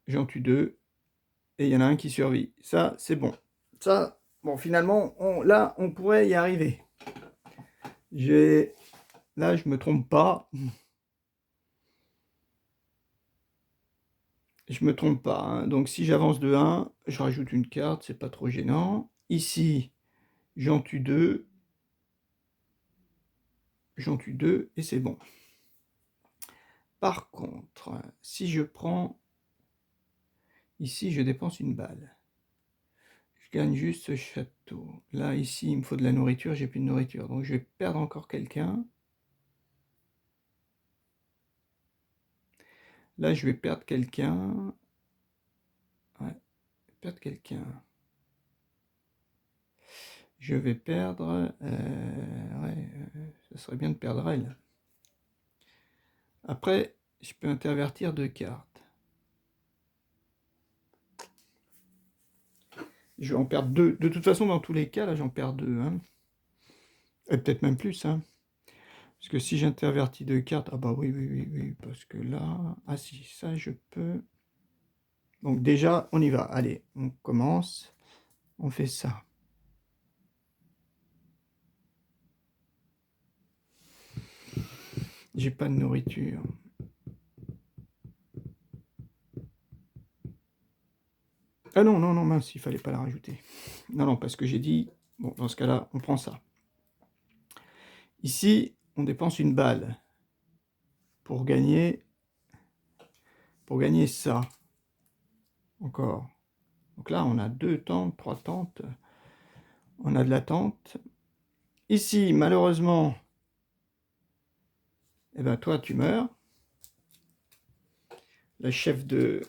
j'en tue 2. Et il y en a un qui survit. Ça, c'est bon. Ça, bon, finalement, là, on pourrait y arriver. Là, je me trompe pas. Je me trompe pas. Hein. Donc, si j'avance de 1, je rajoute une carte, c'est pas trop gênant. Ici, j'en tue 2. J'en tue 2 et c'est bon. Par contre, si je prends... Ici, je dépense une balle. Je gagne juste ce château. Là, ici, il me faut de la nourriture, j'ai plus de nourriture. Donc, je vais perdre encore quelqu'un. Là, je vais perdre quelqu'un. Ouais, perdre quelqu'un. Je vais perdre... ouais, ça serait bien de perdre elle. Après, je peux intervertir 2 cartes. Je vais en perdre 2. De toute façon, dans tous les cas, là, j'en perds 2. Hein. Et peut-être même plus. Hein. Parce que si j'intervertis 2 cartes... Ah bah oui, oui, oui, oui. Parce que là... Ah si, ça, je peux... Donc déjà, on y va. Allez, on commence. On fait ça. J'ai pas de nourriture. Ah non, non, non, mince, il fallait pas la rajouter. Non, non, parce que j'ai dit... Bon, dans ce cas-là, on prend ça. Ici, on dépense une balle pour gagner ça. Encore. Donc là, on a 2 tentes, 3 tentes. On a de la tente. Ici, malheureusement, eh ben, toi, tu meurs. La chef de...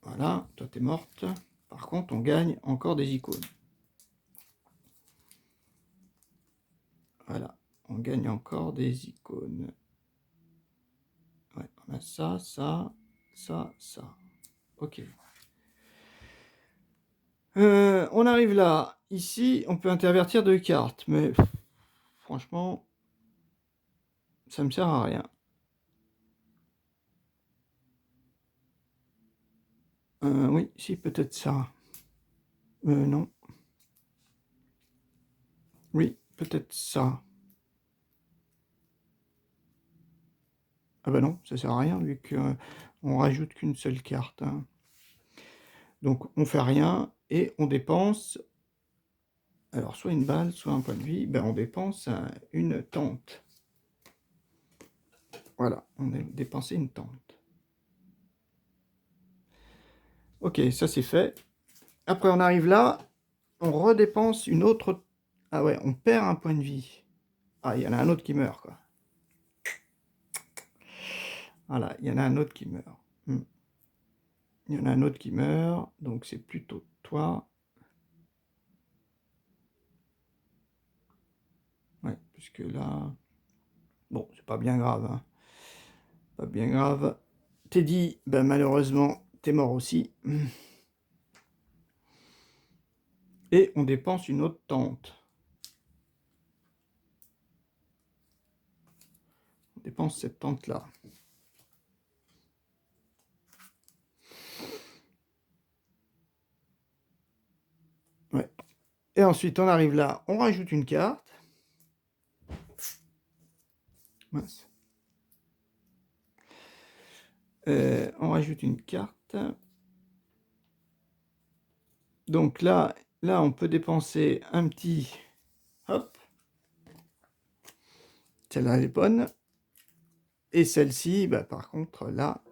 Voilà, toi, t'es morte. Par contre, on gagne encore des icônes. Voilà, on gagne encore des icônes. Ouais, on a ça, ça, ça, ça. Ok. On arrive là. Ici, on peut intervertir 2 cartes. Mais franchement, ça me sert à rien. Oui, si, peut-être ça. Non. Oui, peut-être ça. Ah bah non, ça sert à rien vu qu'on rajoute qu'une seule carte. Hein. Donc on fait rien et on dépense, alors soit une balle, soit un point de vie, ben on dépense une tente. Voilà, on a dépensé une tente. Ok, ça c'est fait. Après on arrive là, on redépense une autre... Ah ouais, on perd un point de vie. Ah, il y en a un autre qui meurt, quoi. Voilà, il y en a un autre qui meurt. Il y en a un autre qui meurt, donc c'est plutôt toi. Ouais, puisque là... Bon, c'est pas bien grave, hein. Pas bien grave. Teddy, ben malheureusement, t'es mort aussi. Et on dépense une autre tente. On dépense cette tente-là. Ouais. Et ensuite, on arrive là, on rajoute une carte. Mince. On rajoute une carte. Donc là, on peut dépenser un petit... Hop. Celle-là, elle est bonne. Et celle-ci, bah, par contre, là...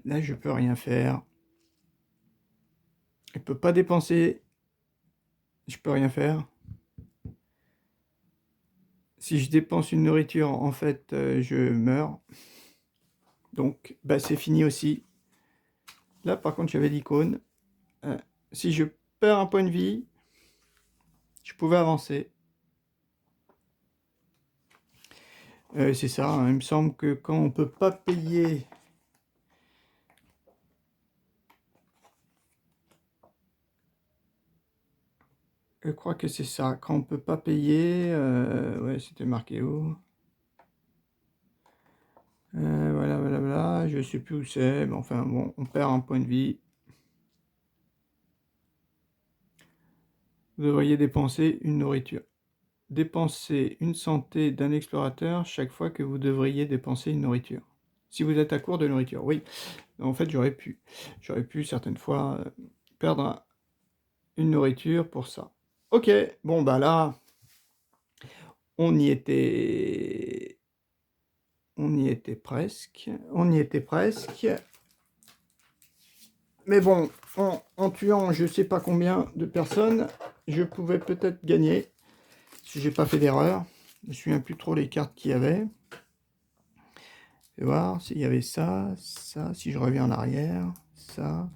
Là, je peux rien faire. Je peux pas dépenser. Je peux rien faire. Si je dépense une nourriture, en fait, je meurs. Donc, bah, c'est fini aussi. Là, par contre, j'avais l'icône. Si je perds un point de vie, je pouvais avancer. C'est ça, hein. Il me semble que quand on peut pas payer... Je crois que c'est ça. Quand on peut pas payer... ouais, c'était marqué où? Voilà, voilà, voilà. Je sais plus où c'est. Mais enfin, bon, on perd un point de vie. Vous devriez dépenser une nourriture. Dépenser une santé d'un explorateur chaque fois que vous devriez dépenser une nourriture. Si vous êtes à court de nourriture, oui. En fait, j'aurais pu. J'aurais pu certaines fois perdre une nourriture pour ça. Ok, bon bah là, on y était... On y était presque. On y était presque. Mais bon, en tuant je sais pas combien de personnes, je pouvais peut-être gagner. Si j'ai pas fait d'erreur. Je me souviens plus trop les cartes qu'il y avait. Je vais voir s'il y avait ça, ça, si je reviens en arrière, ça,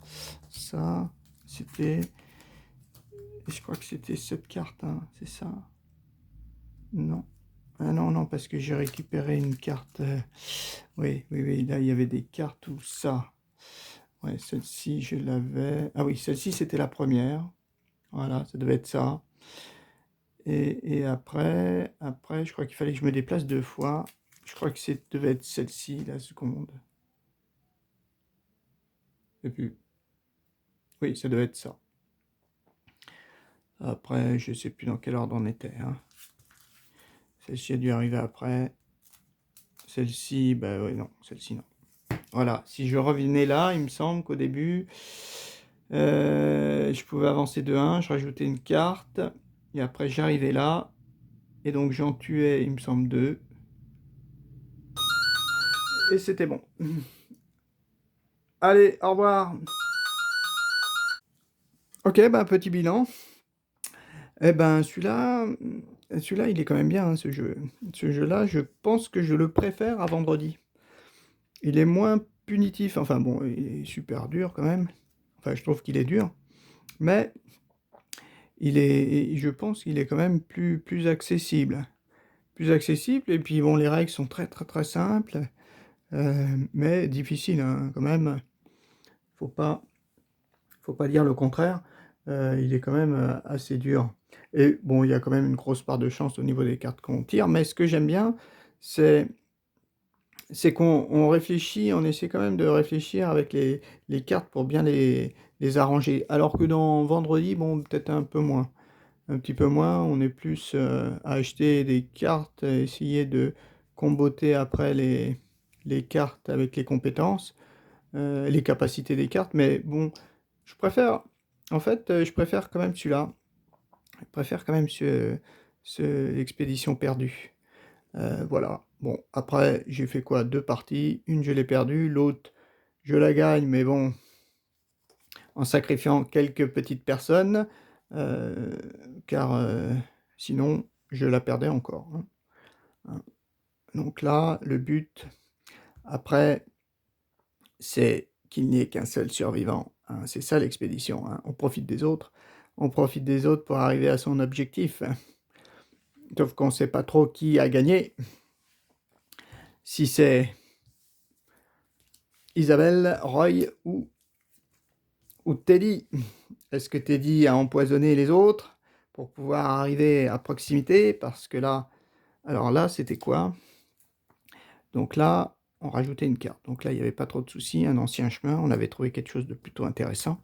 c'était... Je crois que c'était cette carte, hein, c'est ça? Non. Ah non, non, parce que j'ai récupéré une carte... oui, oui, oui, là, il y avait des cartes ou ça. Ouais, celle-ci, je l'avais... Ah oui, celle-ci, c'était la première. Voilà, ça devait être ça. Et après, je crois qu'il fallait que je me déplace 2 fois. Je crois que ça devait être celle-ci, la seconde. Et puis, oui, ça devait être ça. Après, je sais plus dans quel ordre on était. Hein. Celle-ci a dû arriver après. Celle-ci, bah oui, non, celle-ci non. Voilà, si je revenais là, il me semble qu'au début, je pouvais avancer de 1, je rajoutais une carte, et après j'arrivais là, et donc j'en tuais, il me semble, 2. Et c'était bon. Allez, au revoir. Ok, bah petit bilan. Eh ben celui-là, il est quand même bien, hein, ce jeu. Ce jeu-là, je pense que je le préfère à Vendredi. Il est moins punitif, enfin bon, il est super dur quand même. Enfin, je trouve qu'il est dur, mais je pense qu'il est quand même plus accessible. Plus accessible, et puis bon, les règles sont très très très simples, mais difficiles hein, quand même. Faut pas, faut pas dire le contraire. Il est quand même assez dur. Et bon, il y a quand même une grosse part de chance au niveau des cartes qu'on tire, mais ce que j'aime bien, c'est qu'on réfléchit, on essaie quand même de réfléchir avec les cartes pour bien les arranger. Alors que dans Vendredi, bon, peut-être un peu moins. Un petit peu moins, on est plus à acheter des cartes, à essayer de comboter après les cartes avec les compétences, les capacités des cartes. Mais bon, je préfère, en fait, je préfère quand même celui-là. Je préfère quand même l'expédition perdue. Voilà. Bon, après, j'ai fait quoi? 2 parties. Une, je l'ai perdue. L'autre, je la gagne, mais bon, en sacrifiant quelques petites personnes, euh, car sinon, je la perdais encore. Hein. Donc là, le but, après, c'est qu'il n'y ait qu'un seul survivant. Hein. C'est ça l'expédition. Hein. On profite des autres. On profite des autres pour arriver à son objectif. Hein. Sauf qu'on ne sait pas trop qui a gagné. Si c'est Isabelle, Roy ou Teddy. Est-ce que Teddy a empoisonné les autres pour pouvoir arriver à proximité parce que là alors là, c'était quoi? Donc là, on rajoutait une carte. Donc là, il y avait pas trop de soucis, un ancien chemin, on avait trouvé quelque chose de plutôt intéressant.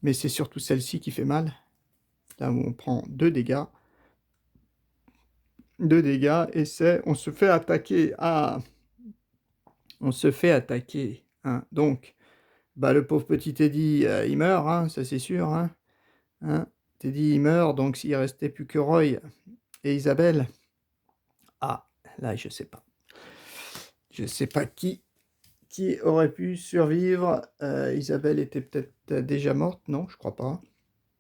Mais c'est surtout celle-ci qui fait mal. Là où on prend 2 dégâts. 2 dégâts et c'est on se fait attaquer. Ah! On se fait attaquer, hein. Donc, bah, le pauvre petit Teddy, il meurt, hein, ça c'est sûr, hein. Hein? Teddy, il meurt, donc s'il restait plus que Roy et Isabelle, ah, là, je sais pas. Je sais pas qui aurait pu survivre. Isabelle était peut-être déjà morte, non? Je crois pas.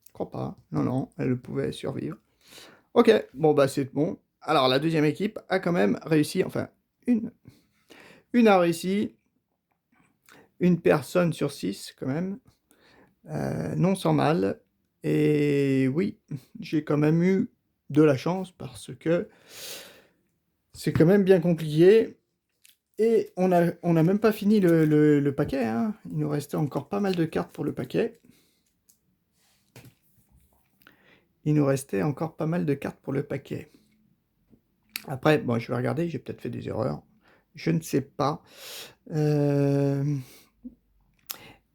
Je crois pas. Non, non, elle pouvait survivre. OK, bon, bah, c'est bon. Alors la deuxième équipe a quand même réussi, enfin, une une a réussi, une personne sur 6 quand même, non sans mal et oui, j'ai quand même eu de la chance parce que c'est quand même bien compliqué et on a même pas fini le paquet, hein. Il nous restait encore pas mal de cartes pour le paquet. Il nous restait encore pas mal de cartes pour le paquet. Après, bon, je vais regarder, j'ai peut-être fait des erreurs. Je ne sais pas.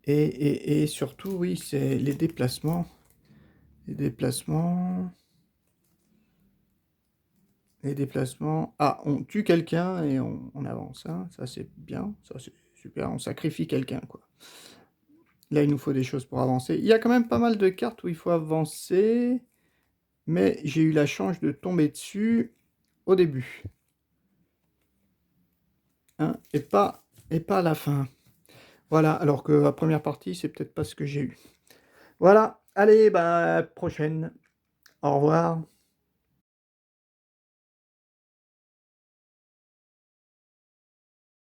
Et surtout, oui, c'est les déplacements. Les déplacements. Les déplacements. Ah, on tue quelqu'un et on avance, hein. Ça, c'est bien. Ça, c'est super. On sacrifie quelqu'un, quoi. Là, il nous faut des choses pour avancer. Il y a quand même pas mal de cartes où il faut avancer. Mais j'ai eu la chance de tomber dessus au début. Hein, et pas à la fin. Voilà, alors que la première partie, c'est peut-être pas ce que j'ai eu. Voilà, allez, bah, prochaine. Au revoir.